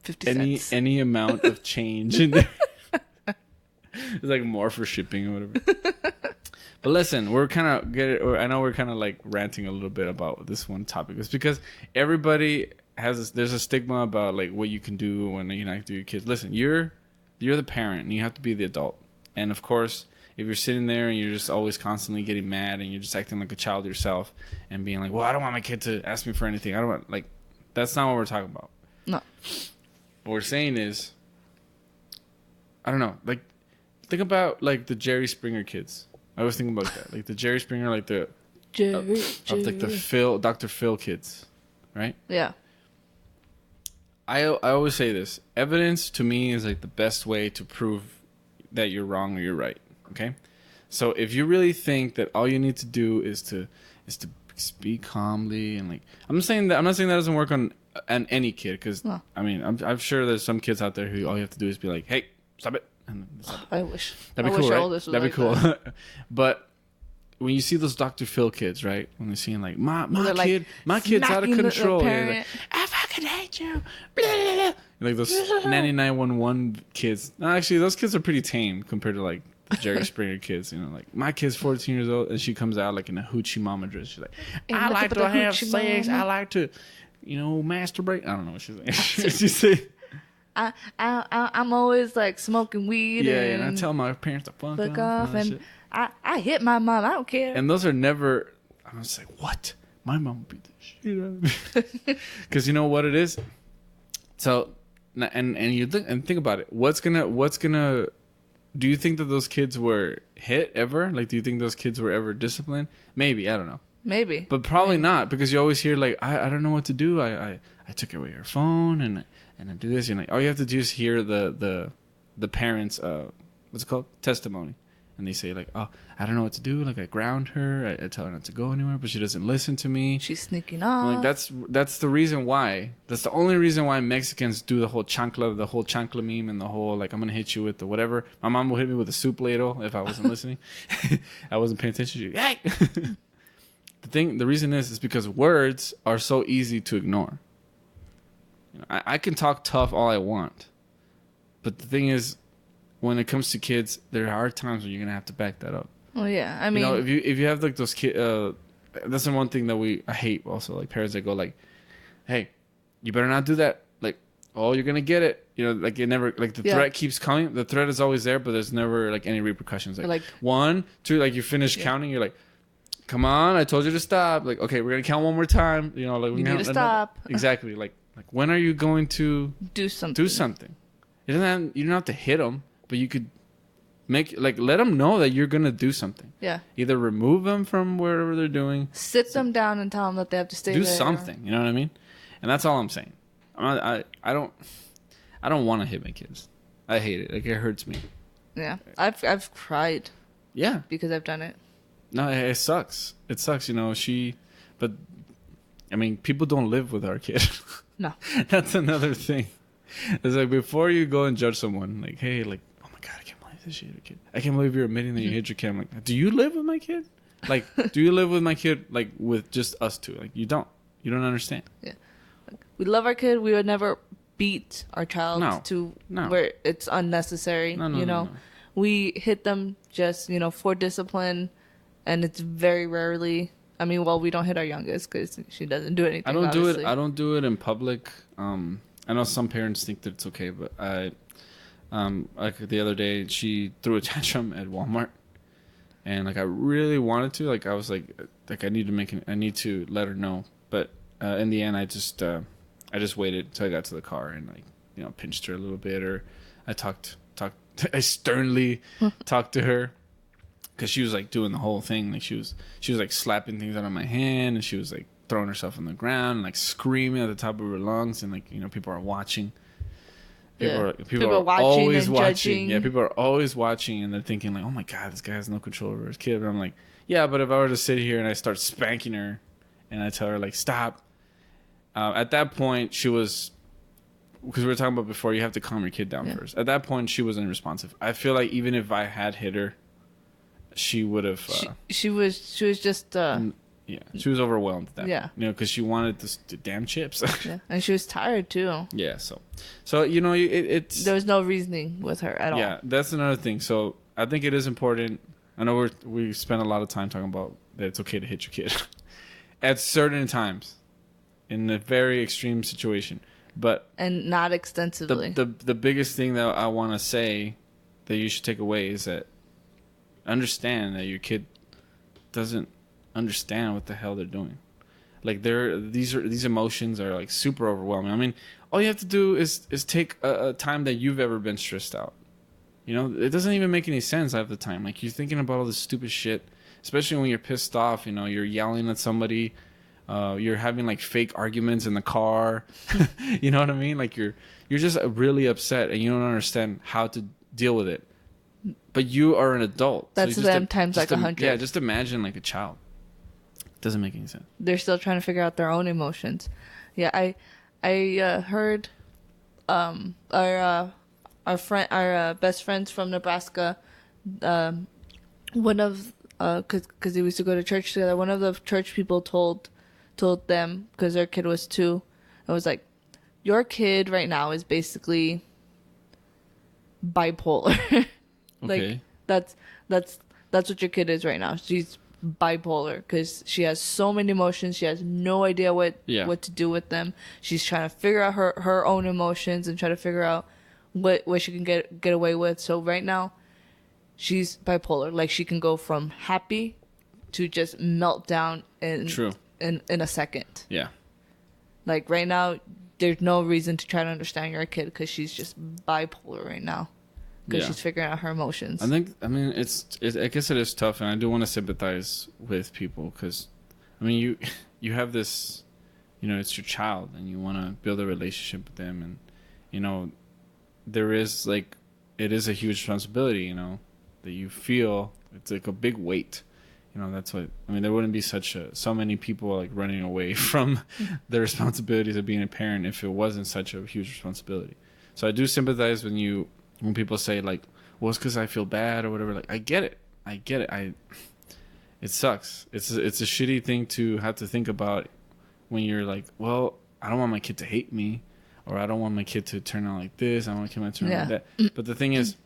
50 cents. Any amount of change in there. It's like more for shipping or whatever. But listen, I know we're kind of like ranting a little bit about this one topic. It's because everybody there's a stigma about like what you can do when you act with your kids. Listen, you're the parent and you have to be the adult. And of course, if you're sitting there and you're just always constantly getting mad and you're just acting like a child yourself and being like, well, I don't want my kid to ask me for anything. I don't want, like, that's not what we're talking about. No. What we're saying is, I don't know, like, think about like the Jerry Springer kids. I always think about that. Like the Jerry Springer, like the like the Dr. Phil kids, right? Yeah. I always say this. Evidence to me is like the best way to prove that you're wrong or you're right. Okay? So if you really think that all you need to do is to speak calmly and like I'm not saying that doesn't work on any kid because I mean I'm sure there's some kids out there who all you have to do is be like, hey, stop it. And stop it. I wish. That'd be cool, right? That'd be cool. But when you see those Dr. Phil kids, right? When they're seeing like my kid's out of control. Like, I fucking hate you. Blah, blah, blah. Like those 9911 kids. No, actually, those kids are pretty tame compared to like the Jerry Springer kids. You know, like my kid's 14 years old and she comes out like in a hoochie mama dress. She's like, I like to have sex. I like to, masturbate. I don't know what she's saying. She's saying. I'm always like smoking weed. Yeah, and I tell my parents to fuck off and I hit my mom. I don't care. And those are never. I was like, what? My mom beat the shit out of me. Because you know what it is. So, and you think about it. What's gonna? Do you think that those kids were hit ever? Like, do you think those kids were ever disciplined? Maybe, I don't know. Maybe, but probably not because you always hear like, I don't know what to do. I took away your phone and I do this. All you have to do is hear the parents' what's it called, testimony, and they say like, oh, I don't know what to do. Like I ground her. I tell her not to go anywhere, but she doesn't listen to me. She's sneaking off. Like that's the reason why. That's the only reason why Mexicans do the whole chancla meme and the whole like I'm gonna hit you with the whatever. My mom will hit me with a soup ladle if I wasn't listening. I wasn't paying attention to you. Hey! The reason is because words are so easy to ignore. You know, I can talk tough all I want, but the thing is, when it comes to kids, there are times when you're gonna have to back that up. Well, yeah. I mean, you know, if you have like those kids, that's the one thing that I hate. Also, like parents that go like, "Hey, you better not do that." Like, oh, you're gonna get it. You know, like it never, like the threat keeps coming. The threat is always there, but there's never like any repercussions. Like 1, 2, like you finish counting, you're like, "Come on, I told you to stop." Like, okay, we're gonna count one more time. You know, like you need to stop. Exactly. Like when are you going to do something? Do something. You don't have to hit them, but you could let them know that you're gonna do something. Yeah. Either remove them from wherever they're doing. Sit them down and tell them that they have to stay there. Do something. You know what I mean? And that's all I'm saying. I don't want to hit my kids. I hate it. Like it hurts me. Yeah. I've cried. Yeah. Because I've done it. No, it sucks. It sucks. You know, but I mean, people don't live with our kid. No. That's another thing. It's like before you go and judge someone, like, hey, like, oh my God, I can't believe this shit your kid. I can't believe you're admitting that you hit your kid. I'm like, do you live with my kid? Like, do you live with my kid, like, with just us two? Like, you don't. You don't understand. Yeah. We love our kid. We would never beat our child to where it's unnecessary. No. We hit them just, for discipline, and it's very rarely. I mean, well, we don't hit our youngest because she doesn't do anything. I don't do it in public. I know some parents think that it's okay, but like the other day, she threw a tantrum at Walmart, and like I really wanted to, like I was like I need to let her know, but in the end, I just waited until I got to the car and like pinched her a little bit, or I I sternly talked to her. Because she was like doing the whole thing, like she was like slapping things out of my hand, and she was like throwing herself on the ground and like screaming at the top of her lungs, and like people are watching. People are watching always and watching. Judging. Yeah, people are always watching, and they're thinking like, "Oh my God, this guy has no control over his kid." But I'm like, yeah, but if I were to sit here and I start spanking her, and I tell her like, "Stop," at that point she was. Because we were talking about before, you have to calm your kid down first. At that point, she was unresponsive. I feel like even if I had hit her, she would have. She was just. She was overwhelmed at that. Yeah. Because she wanted the damn chips. Yeah, and she was tired too. Yeah. So it's. There was no reasoning with her at all. Yeah, that's another thing. So I think it is important. I know we spent a lot of time talking about that it's okay to hit your kid at certain times, in a very extreme situation, and not extensively. The biggest thing that I want to say that you should take away is that understand that your kid doesn't understand what the hell they're doing. Like these emotions are like super overwhelming. I mean, all you have to do is take a time that you've ever been stressed out. It doesn't even make any sense half the time. Like you're thinking about all this stupid shit, especially when you're pissed off. You're yelling at somebody. You're having like fake arguments in the car. You know what I mean? Like you're just really upset and you don't understand how to deal with it. But you are an adult. That's them times like 100. Yeah, just imagine like a child. It doesn't make any sense. They're still trying to figure out their own emotions. Yeah, I heard our best friends from Nebraska, one of because they used to go to church together. One of the church people told them, because their kid was 2, it was like, your kid right now is basically bipolar. Like that's what your kid is right now. She's bipolar because she has so many emotions. She has no idea what to do with them. She's trying to figure out her own emotions and try to figure out what she can get away with. So right now, she's bipolar. Like she can go from happy to just melt down in a second. Yeah. Like right now, there's no reason to try to understand your kid because she's just bipolar right now. Because she's figuring out her emotions. I guess it is tough, and I do want to sympathize with people because, I mean, you have this, it's your child, and you want to build a relationship with them, and, there is like, it is a huge responsibility, that you feel. It's like a big weight. That's what, I mean, there wouldn't be so many people like running away from the responsibilities of being a parent if it wasn't such a huge responsibility. So I do sympathize when people say like, well, it's because I feel bad or whatever. Like, I get it. it sucks. It's a shitty thing to have to think about when you're like, well, I don't want my kid to hate me, or I don't want my kid to turn out like this. I don't want my kid to turn out like that. But the thing is,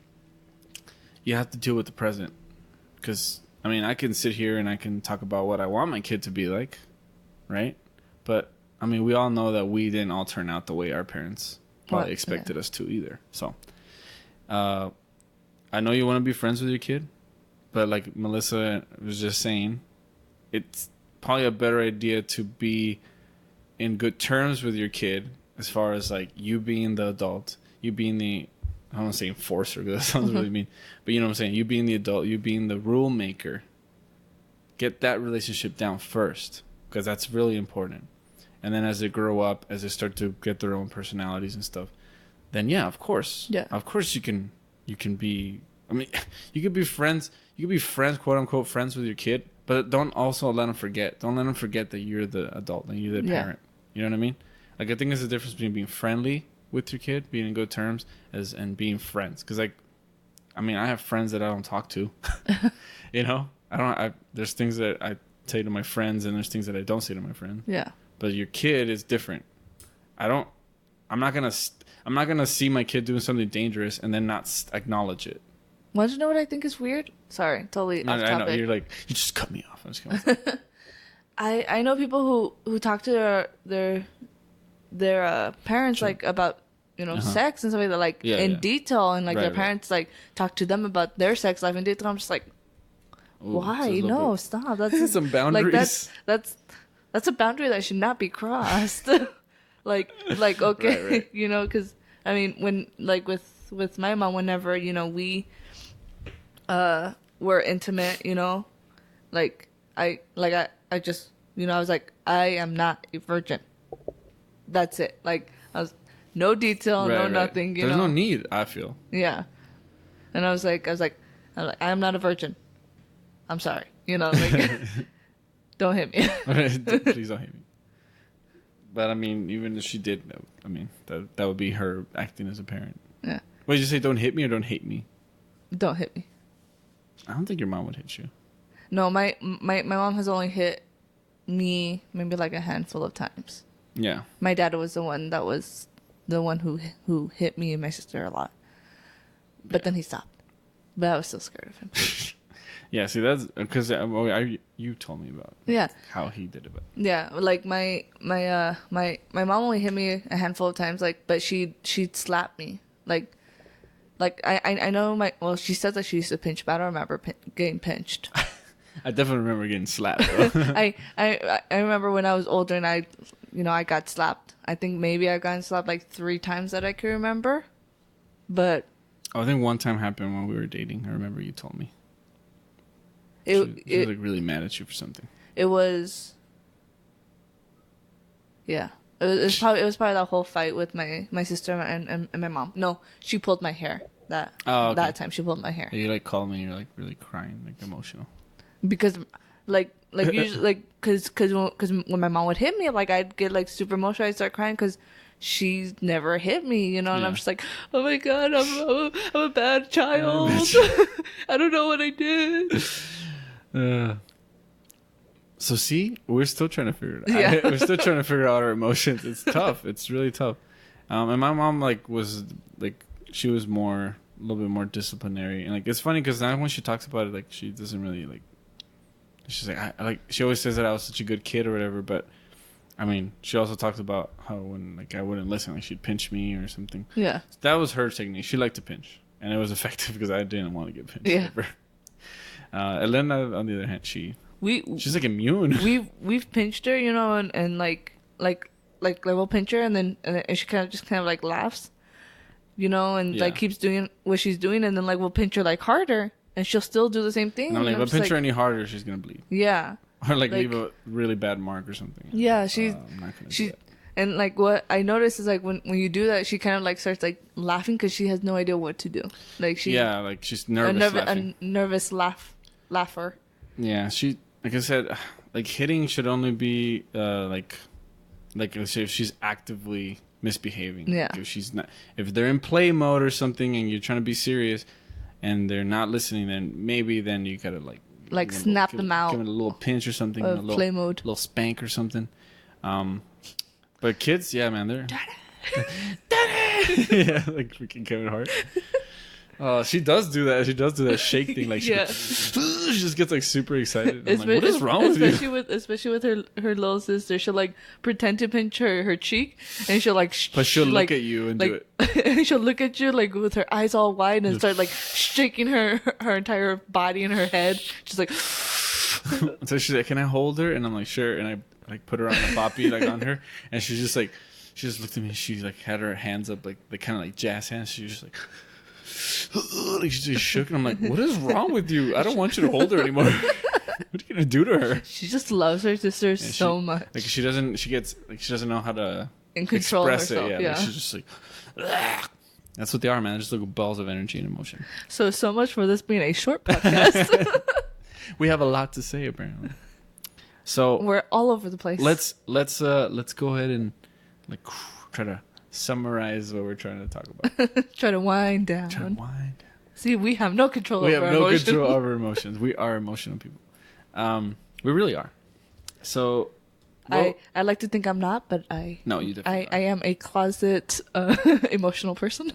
you have to deal with the present. Because, I mean, I can sit here and I can talk about what I want my kid to be like, right? But, I mean, we all know that we didn't all turn out the way our parents probably expected us to either. So, I know you want to be friends with your kid, but like Melissa was just saying, it's probably a better idea to be in good terms with your kid as far as like you being the adult, you being the, I don't want to say enforcer because that sounds really mean, but you know what I'm saying? You being the adult, you being the rule maker. Get that relationship down first because that's really important. And then as they grow up, as they start to get their own personalities and stuff, then yeah, of course. Yeah. Of course you can be, I mean, you could be friends, quote unquote friends with your kid, but don't also let them forget. Don't let them forget that you're the adult and you're the parent. You know what I mean? Like, I think there's a difference between being friendly with your kid, being in good terms, and being friends. Because, like, I mean, I have friends that I don't talk to. You know? There's things that I say to my friends and there's things that I don't say to my friends. Yeah. But your kid is different. I'm not gonna see my kid doing something dangerous and then not acknowledge it. Want to know what I think is weird? Sorry, totally off topic. I know, you're like, you just cut me off. I'm just kidding. I know people who talk to their parents like about sex and stuff like that, like in detail, and like their parents like talk to them about their sex life in detail. I'm just like, why? No, stop. That's some boundaries. Like that's a boundary that should not be crossed. like okay, right. Because I mean, when like with my mom, whenever we were intimate, like I just I was like, I am not a virgin. That's it. Like, I was no detail, no nothing. There's no need, I feel. Yeah, and I was like, I am not a virgin. I'm sorry, like, don't hit me. Please don't hit me. But I mean, even if she did, I mean, that would be her acting as a parent. Yeah. What did you say? Don't hit me or don't hate me? Don't hit me. I don't think your mom would hit you. No, my mom has only hit me maybe like a handful of times. Yeah. My dad was the one who hit me and my sister a lot. But then he stopped. But I was still scared of him. Yeah, see, that's because you told me about how he did it. But. Yeah, like my mom only hit me a handful of times, like, but she'd slap me, like I know she says that she used to pinch, but I don't remember getting pinched. I definitely remember getting slapped. I remember when I was older and I got slapped. I think maybe I got slapped like 3 times that I can remember, but I think one time happened when we were dating. I remember you told me. She was like really mad at you for something. It was. Yeah, it was probably that whole fight with my sister and my mom. No, she pulled my hair. That time she pulled my hair. You like called me. You're like really crying, like emotional. Because like usually like because when my mom would hit me, like I'd get like super emotional. I'd start crying because she's never hit me, and I'm just like, oh my god, I'm a bad child. I don't know what I did. So see, we're still trying to figure it out. Yeah. We're still trying to figure out our emotions. It's tough. It's really tough. And my mom she was a little bit more disciplinary, and like it's funny because now when she talks about it, like she doesn't really like. She's like she always says that I was such a good kid or whatever, but I mean she also talks about how when like I wouldn't listen, like she'd pinch me or something. Yeah, so that was her technique. She liked to pinch, and it was effective because I didn't want to get pinched. Yeah. Ever. Elena, on the other hand, she's like immune. We've pinched her, and like we'll pinch her, and she kind of like laughs, and like keeps doing what she's doing, and then like we'll pinch her like harder, and she'll still do the same thing. No, like, but pinch her any harder, she's gonna bleed. Yeah. Or like leave a really bad mark or something. Yeah, I'm not gonna do that. And like what I noticed is like when you do that, she kind of like starts like laughing because she has no idea what to do. Like she's nervous. A nervous laugher. Yeah, she, like I said, like hitting should only be like let's say if she's actively misbehaving. Yeah. Like if they're in play mode or something and you're trying to be serious and they're not listening, then maybe you gotta like like snap them out. Give it a little pinch or something. A little play mode. Little spank or something. But kids, yeah, man, they're... yeah, like freaking Kevin Hart. She does do that. She does do that shake thing. Like she just gets like super excited. I'm like, what is wrong with you? Especially with her little sister, she'll like pretend to pinch her cheek, and she'll like. But she'll look at you and do it. And she'll look at you like with her eyes all wide and start like shaking her entire body and her head. She's like. So she's like, "Can I hold her?" And I'm like, "Sure." And I like put her on the boppy like on her, and she's just like, she just looked at me. She like had her hands up like the kind of like jazz hands. She was just like. Like she just shook, and I'm like, "What is wrong with you? I don't want you to hold her anymore. What are you gonna do to her?" She just loves her sister so much. Like she doesn't know how to control express herself. it. Yeah, like she's just like, ugh. That's what they are, man. They're just little balls of energy and emotion. So much for this being a short podcast. We have a lot to say apparently. So we're all over the place. Let's go ahead and like try to summarize what we're trying to talk about. Try to wind down. See, we have no control over our emotions. Control over emotions. We are emotional people. We really are. So I like to think I'm not, but I am a closet emotional person.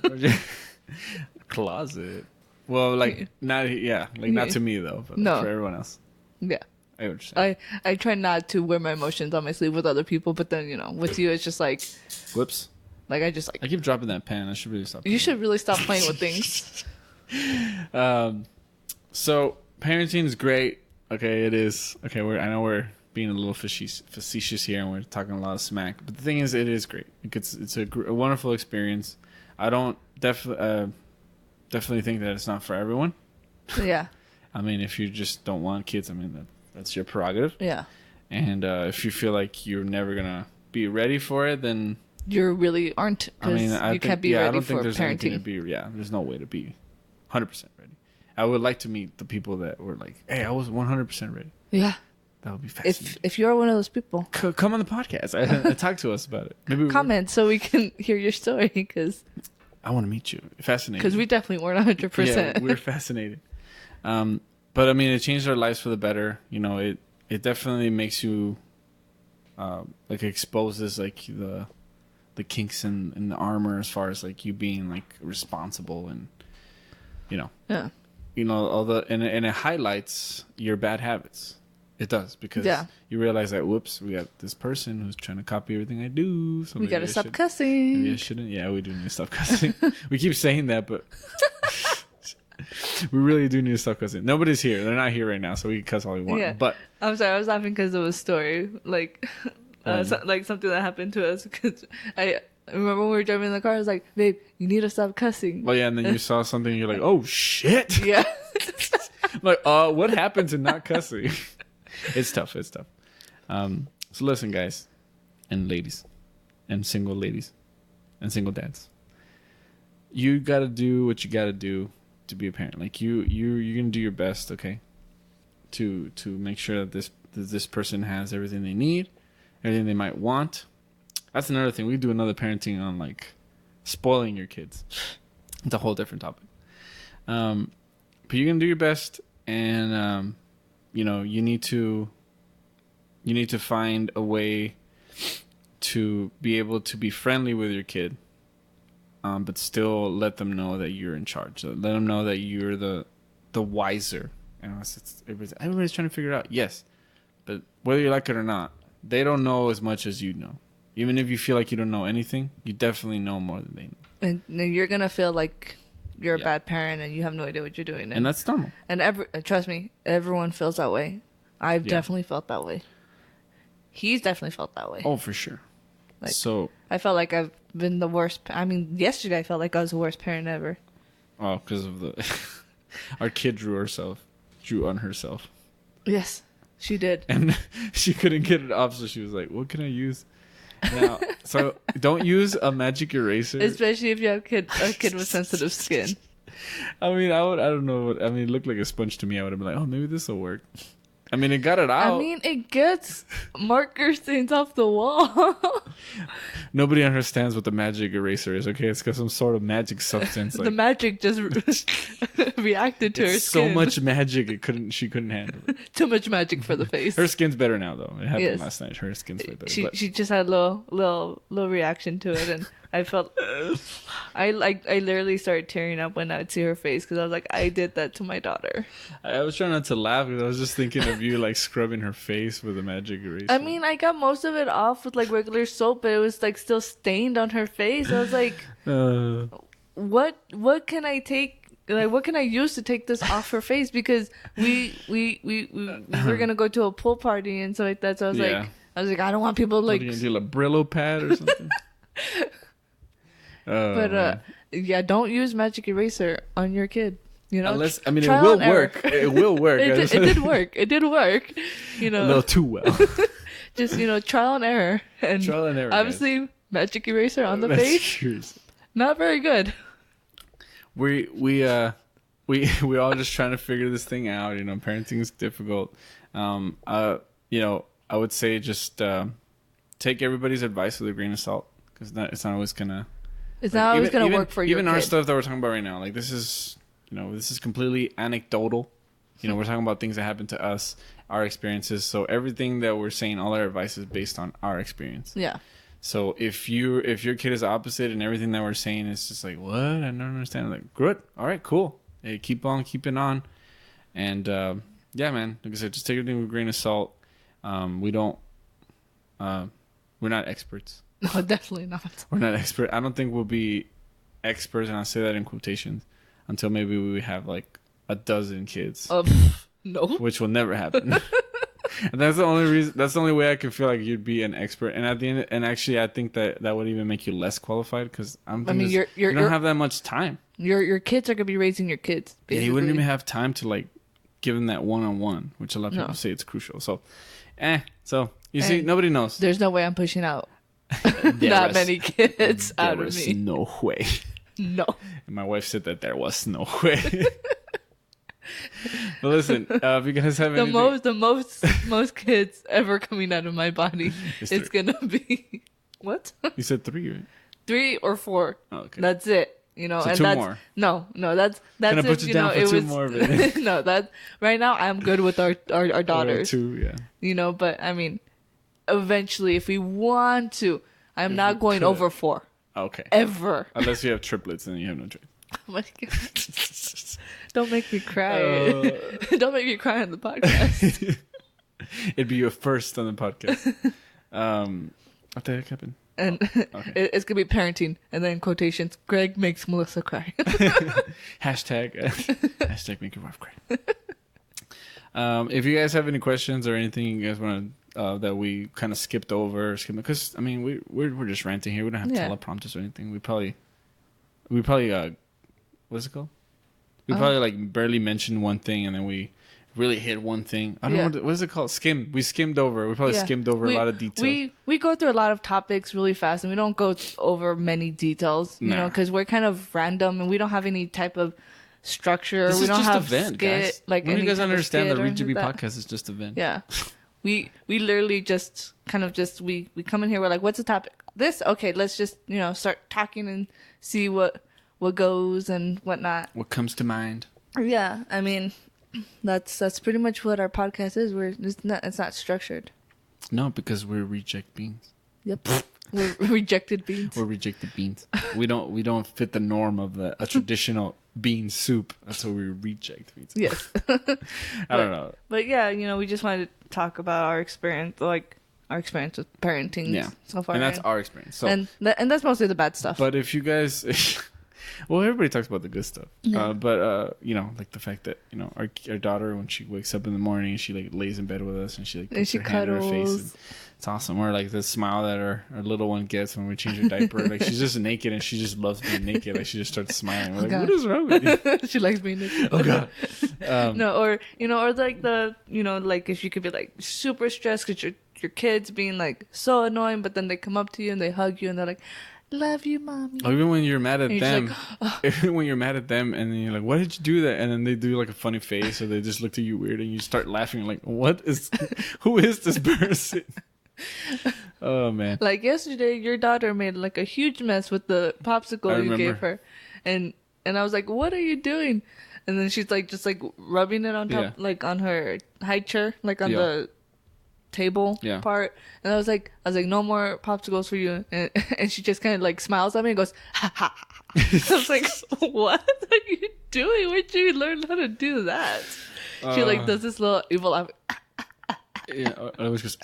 Closet. Well, like not not to me though, but for everyone else. Yeah. I understand. I try not to wear my emotions on my sleeve with other people, but then with you it's just like whoops. Like I keep dropping that pen. I should really stop. You should really stop playing with things. So parenting is great. Okay, it is. Okay, I know we're being a little facetious here, and we're talking a lot of smack. But the thing is, it is great. It's a wonderful experience. I don't definitely think that it's not for everyone. Yeah. I mean, if you just don't want kids, I mean that's your prerogative. Yeah. And if you feel like you're never gonna be ready for it, then you really aren't. I mean, you can't be ready for parenting. There's no way to be 100% ready. I would like to meet the people that were like, "Hey, I was 100% ready." Yeah, that would be fascinating. If you're one of those people, come on the podcast. Talk to us about it. Maybe comment so we can hear your story because I want to meet you. Fascinating. Because we definitely weren't 100%. Yeah, we're fascinated. But I mean, it changed our lives for the better. It definitely makes you like exposes like the kinks in the armor as far as like you being like responsible and and it highlights your bad habits. It does because you realize that we got this person who's trying to copy everything I do. So we gotta stop cussing. Maybe I shouldn't. Yeah, we do need to stop cussing. We keep saying that, but we really do need to stop cussing. Nobody's here. They're not here right now, so we can cuss all we want. Yeah. But I'm sorry, I was laughing because of a story like something that happened to us because I remember when we were driving in the car, I was like, "Babe, you need to stop cussing." Well, yeah, and then you saw something, and you're like, "Oh shit!" Yeah. Like, what happened to not cussing? It's tough. So listen, guys, and ladies, and single ladies, and single dads. You gotta do what you gotta do to be a parent. Like you're gonna do your best, okay, to make sure that this person has everything they need, everything they might want. That's another thing. We do another parenting on like spoiling your kids. It's a whole different topic. But you're gonna do your best, and you need to find a way to be able to be friendly with your kid, but still let them know that you're in charge. Let them know that you're the wiser. Everybody's trying to figure it out. Yes, but whether you like it or not, they don't know as much as you know. Even if you feel like you don't know anything, you definitely know more than they know. And you're gonna feel like you're a bad parent and you have no idea what you're doing. And that's normal. And trust me, everyone feels that way. I've definitely felt that way. He's definitely felt that way. Oh, for sure. So I felt like I've been the worst. I mean, yesterday I felt like I was the worst parent ever. Oh, because of our kid drew on herself. Yes, she did. And she couldn't get it off, so she was like, "What can I use?" Now, so don't use a magic eraser, especially if you have a kid with sensitive skin. I mean, I don't know. It looked like a sponge to me. I would have been like, "Oh, maybe this will work." I mean, it got it out. I mean, it gets marker stains off the wall. Nobody understands what the magic eraser is, okay? It's got some sort of magic substance. The magic just reacted to her so skin. much magic, she couldn't handle it. Too much magic for the face. Her skin's better now, though. It happened Yes. last night. Her skin's way better. She just had a little reaction to it, and I felt I literally started tearing up when I'd see her face because I was like, I did that to my daughter. I was trying not to laugh because I was just thinking of you like scrubbing her face with a magic eraser. I mean, I got most of it off with like regular soap, but it was like still stained on her face. I was like, what can I take? Like, what can I use to take this off her face? Because we were gonna go to a pool party and so like that. So I was like, I don't want people like. What are you gonna do, a Brillo pad or something? But yeah, don't use magic eraser on your kid. You know, unless it will work. It will work. It did work. It did work. You know, a little too well. Just trial and error. And trial and error. Obviously, guys. magic eraser on the face. Not very good. We all just trying to figure this thing out. You know, parenting is difficult. I would say just take everybody's advice with a grain of salt because it's not always gonna. It's not always gonna work for you. Even our stuff that we're talking about right now, like this is completely anecdotal. You know, we're talking about things that happened to us, our experiences. So everything that we're saying, all our advice is based on our experience. Yeah. So if your kid is opposite and everything that we're saying is just like, what? I don't understand. I'm like, good. All right, cool. Hey, keep on keeping on. And yeah, man, like I said, just take everything with a grain of salt. We're not experts. No, definitely not. We're not expert. I don't think we'll be experts, and I say that in quotations, until maybe we have like a dozen kids. No. Which will never happen. And that's the only reason. That's the only way I can feel like you'd be an expert. And at the end, and actually, I think that would even make you less qualified because you don't have that much time. Your kids are gonna be raising your kids. Basically. Yeah, you wouldn't even have time to like give them that one-on-one, which a lot of people say it's crucial. So, So you see, nobody knows. There's no way I'm pushing out that many kids out of me. No way. No. And my wife said that there was no way. But listen, if you guys have the most kids ever coming out of my body, it's gonna be what? You said 3, right? 3 or 4. Oh, okay. That's it. You know, so and 2 that's more. No, that's Can I put it. You down for 2 more? No, that right now I'm good with our daughters. 2, yeah. You know, but I mean, eventually, if we want to, I'm not going over 4. Okay. Ever. Unless you have triplets, then you have no choice. Oh my god! Don't make me cry. Don't make me cry on the podcast. It'd be your first on the podcast. What the heck happened? And it's gonna be parenting, and then quotations. Greg makes Melissa cry. Hashtag make your wife cry. If you guys have any questions or anything you guys want to that we kind of skipped over, because I mean we're just ranting here. We don't have teleprompters or anything. We probably what's it called? We probably like barely mentioned one thing, and then we really hit one thing. I don't know what is it called? We skimmed over. We probably skimmed over a lot of details. We go through a lot of topics really fast, and we don't go over many details, you know, because we're kind of random and we don't have any type of structure. This we is don't just have a vent, guys. Like, when you guys understand the Read RGB podcast is just a vent. Yeah, we literally just kind of we come in here. We're like, what's the topic? This okay? Let's just start talking and see what goes and whatnot. What comes to mind? Yeah, I mean, that's pretty much what our podcast is. It's not structured. No, because we're reject beans. Yep, we're rejected beans. We're rejected beans. We don't fit the norm of a traditional bean soup. That's what we reject beans. Yes. I don't know. But yeah, we just wanted to talk about our experience, with parenting so far. And that's our experience. So, and that's mostly the bad stuff. But if you guys... Well, everybody talks about the good stuff. Yeah. But like the fact that, our daughter, when she wakes up in the morning, she like lays in bed with us and she like puts her hand in her face. And it's awesome. Or like the smile that our little one gets when we change her diaper. Like she's just naked and she just loves being naked. Like she just starts smiling. We're like, what is wrong with you? She likes being naked. Oh God. No, or like the, like if you could be like super stressed because your kids being like so annoying, but then they come up to you and they hug you and they're like, love you, mommy. Or even when you're mad at And you're them, just like, even when you're mad at them, and then you're like, "Why did you do that?" And then they do like a funny face, or they just look at you weird, and you start laughing like, "What is? Who is this person?" Oh man! Like yesterday, your daughter made like a huge mess with the popsicle you gave her, and I was like, "What are you doing?" And then she's like, just like rubbing it on top, like on her high chair, like on the table part. And I was like, "No more popsicles for you." And she just kind of like smiles at me and goes, "Ha ha." I was like, "What are you doing? Where'd you learn how to do that?" She like does this little evil laugh. Yeah, I was just.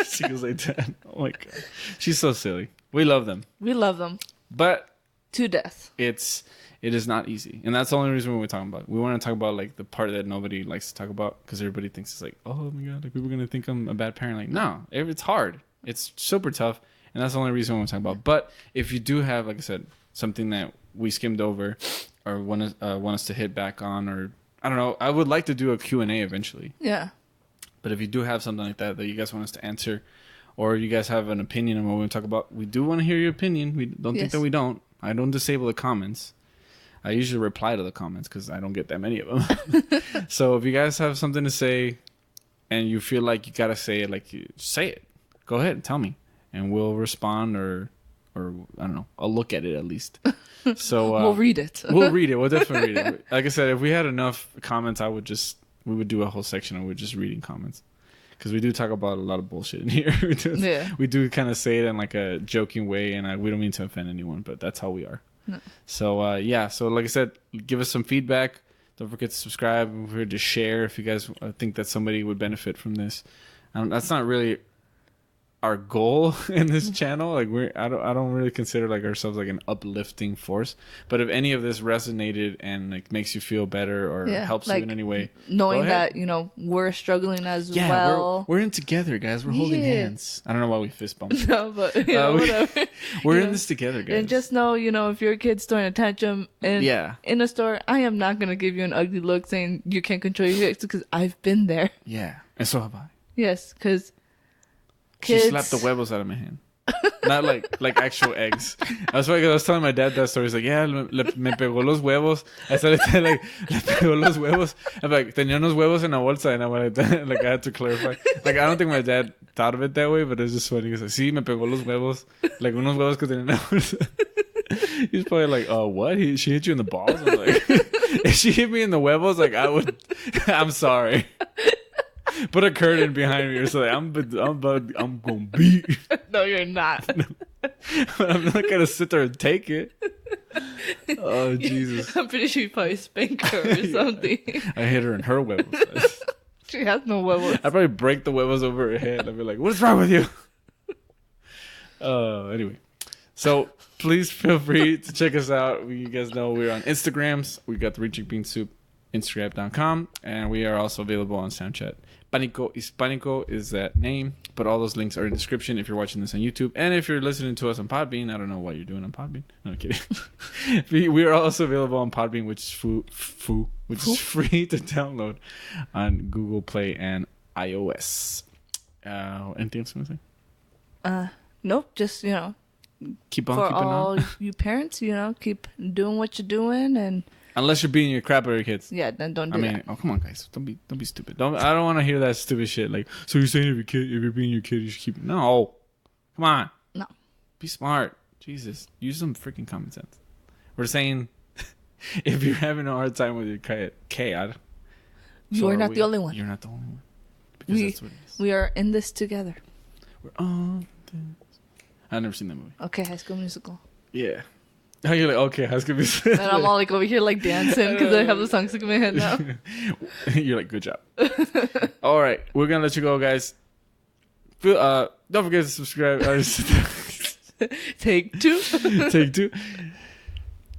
She goes like that. Oh my god, she's so silly. We love them. We love them, but to death. It is not easy, and that's the only reason we're talking about it. We want to talk about like the part that nobody likes to talk about because everybody thinks it's like, oh my god, like people are gonna think I'm a bad parent. Like, no, it's hard. It's super tough, and that's the only reason we're talking about. But if you do have, like I said, something that we skimmed over, or want us to hit back on, or I don't know, I would like to do a Q&A eventually. Yeah. But if you do have something like that you guys want us to answer, or you guys have an opinion on what we're going to talk about, we do want to hear your opinion. We don't think that we don't. I don't disable the comments. I usually reply to the comments because I don't get that many of them. So if you guys have something to say and you feel like you got to say it, like, say it. Go ahead and tell me. And we'll respond or I don't know. I'll look at it at least. So we'll read it. We'll read it. We'll definitely read it. Like I said, if we had enough comments, we would do a whole section and we're just reading comments. Because we do talk about a lot of bullshit in here. We do kind of say it in like a joking way, and we don't mean to offend anyone, but that's how we are. No. So, so like I said, give us some feedback. Don't forget to subscribe. We're here to share if you guys think that somebody would benefit from this. That's not really our goal in this channel. Like I don't really consider like ourselves like an uplifting force. But if any of this resonated and like makes you feel better or helps like, you in any way, knowing that we're struggling as well. We're in together, guys. We're holding hands. I don't know why we fist bumped. No, but whatever. We're in this together, guys. And just know, if your kid's throwing a tantrum in a store, I am not gonna give you an ugly look saying you can't control your kids because I've been there. Yeah, and so have I. Yes, because. Kids. She slapped the huevos out of my hand. Not like actual eggs. That's why I was telling my dad that story. He's like, yeah, me pegó los huevos. I started saying, like, le pegó los huevos. I'm like, tenía unos huevos en la bolsa. And I'm like, I had to clarify. Like, I don't think my dad thought of it that way, but it's just funny. He's like, sí, me pegó los huevos. Like, unos huevos que tenía en la bolsa. He's probably like, oh, what? She hit you in the balls? I'm like, if she hit me in the huevos, like, I'm sorry. Put a curtain behind me or something. I'm gonna beat. No, you're not. I'm not gonna sit there and take it. Oh Jesus! I'm pretty sure you probably spank her or something. I hit her in her huevos. She has no huevos. I probably break the huevos over her head. I'd be like, "What's wrong with you?" Anyway, so please feel free to check us out. You guys know we're on Instagrams. We got the Reject Bean Soup, Instagram.com, and we are also available on Snapchat. Panico Hispanico is that name, but all those links are in the description if you're watching this on YouTube. And if you're listening to us on Podbean, I don't know what you're doing on Podbean. No, I'm kidding. We are also available on Podbean, which is free to download on Google Play and iOS. Anything else you want to say? Nope. Just, keep on keeping on. For all on. you parents, keep doing what you're doing and... Unless you're beating your crap out of your kids. Yeah, then don't do that. Oh, come on, guys. Don't be stupid. I don't want to hear that stupid shit. Like, so you're saying if you're beating your kid, you should keep it. No. Come on. No. Be smart. Jesus. Use some freaking common sense. We're saying if you're having a hard time with your kid, you're not the only one. You're not the only one. Because that's what it is. We are in this together. We're on this. I've never seen that movie. Okay, High School Musical. Yeah. Oh, you're like, okay, High School Musical. And I'm all like over here like dancing because I have the song stuck in my head now. You're like, good job. All right, we're going to let you go, guys. Don't forget to subscribe. Take two. Take two.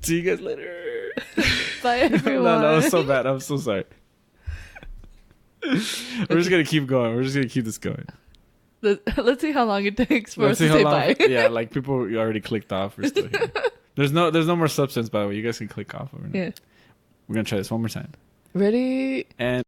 See you guys later. Bye, everyone. No, that was so bad. I'm so sorry. We're just going to keep going. We're just going to keep this going. Let's see how long it takes for us to say bye. Yeah, like people already clicked off. We're still here. There's no more substance, by the way. You guys can click off over now. Yeah. We're going to try this one more time. Ready? And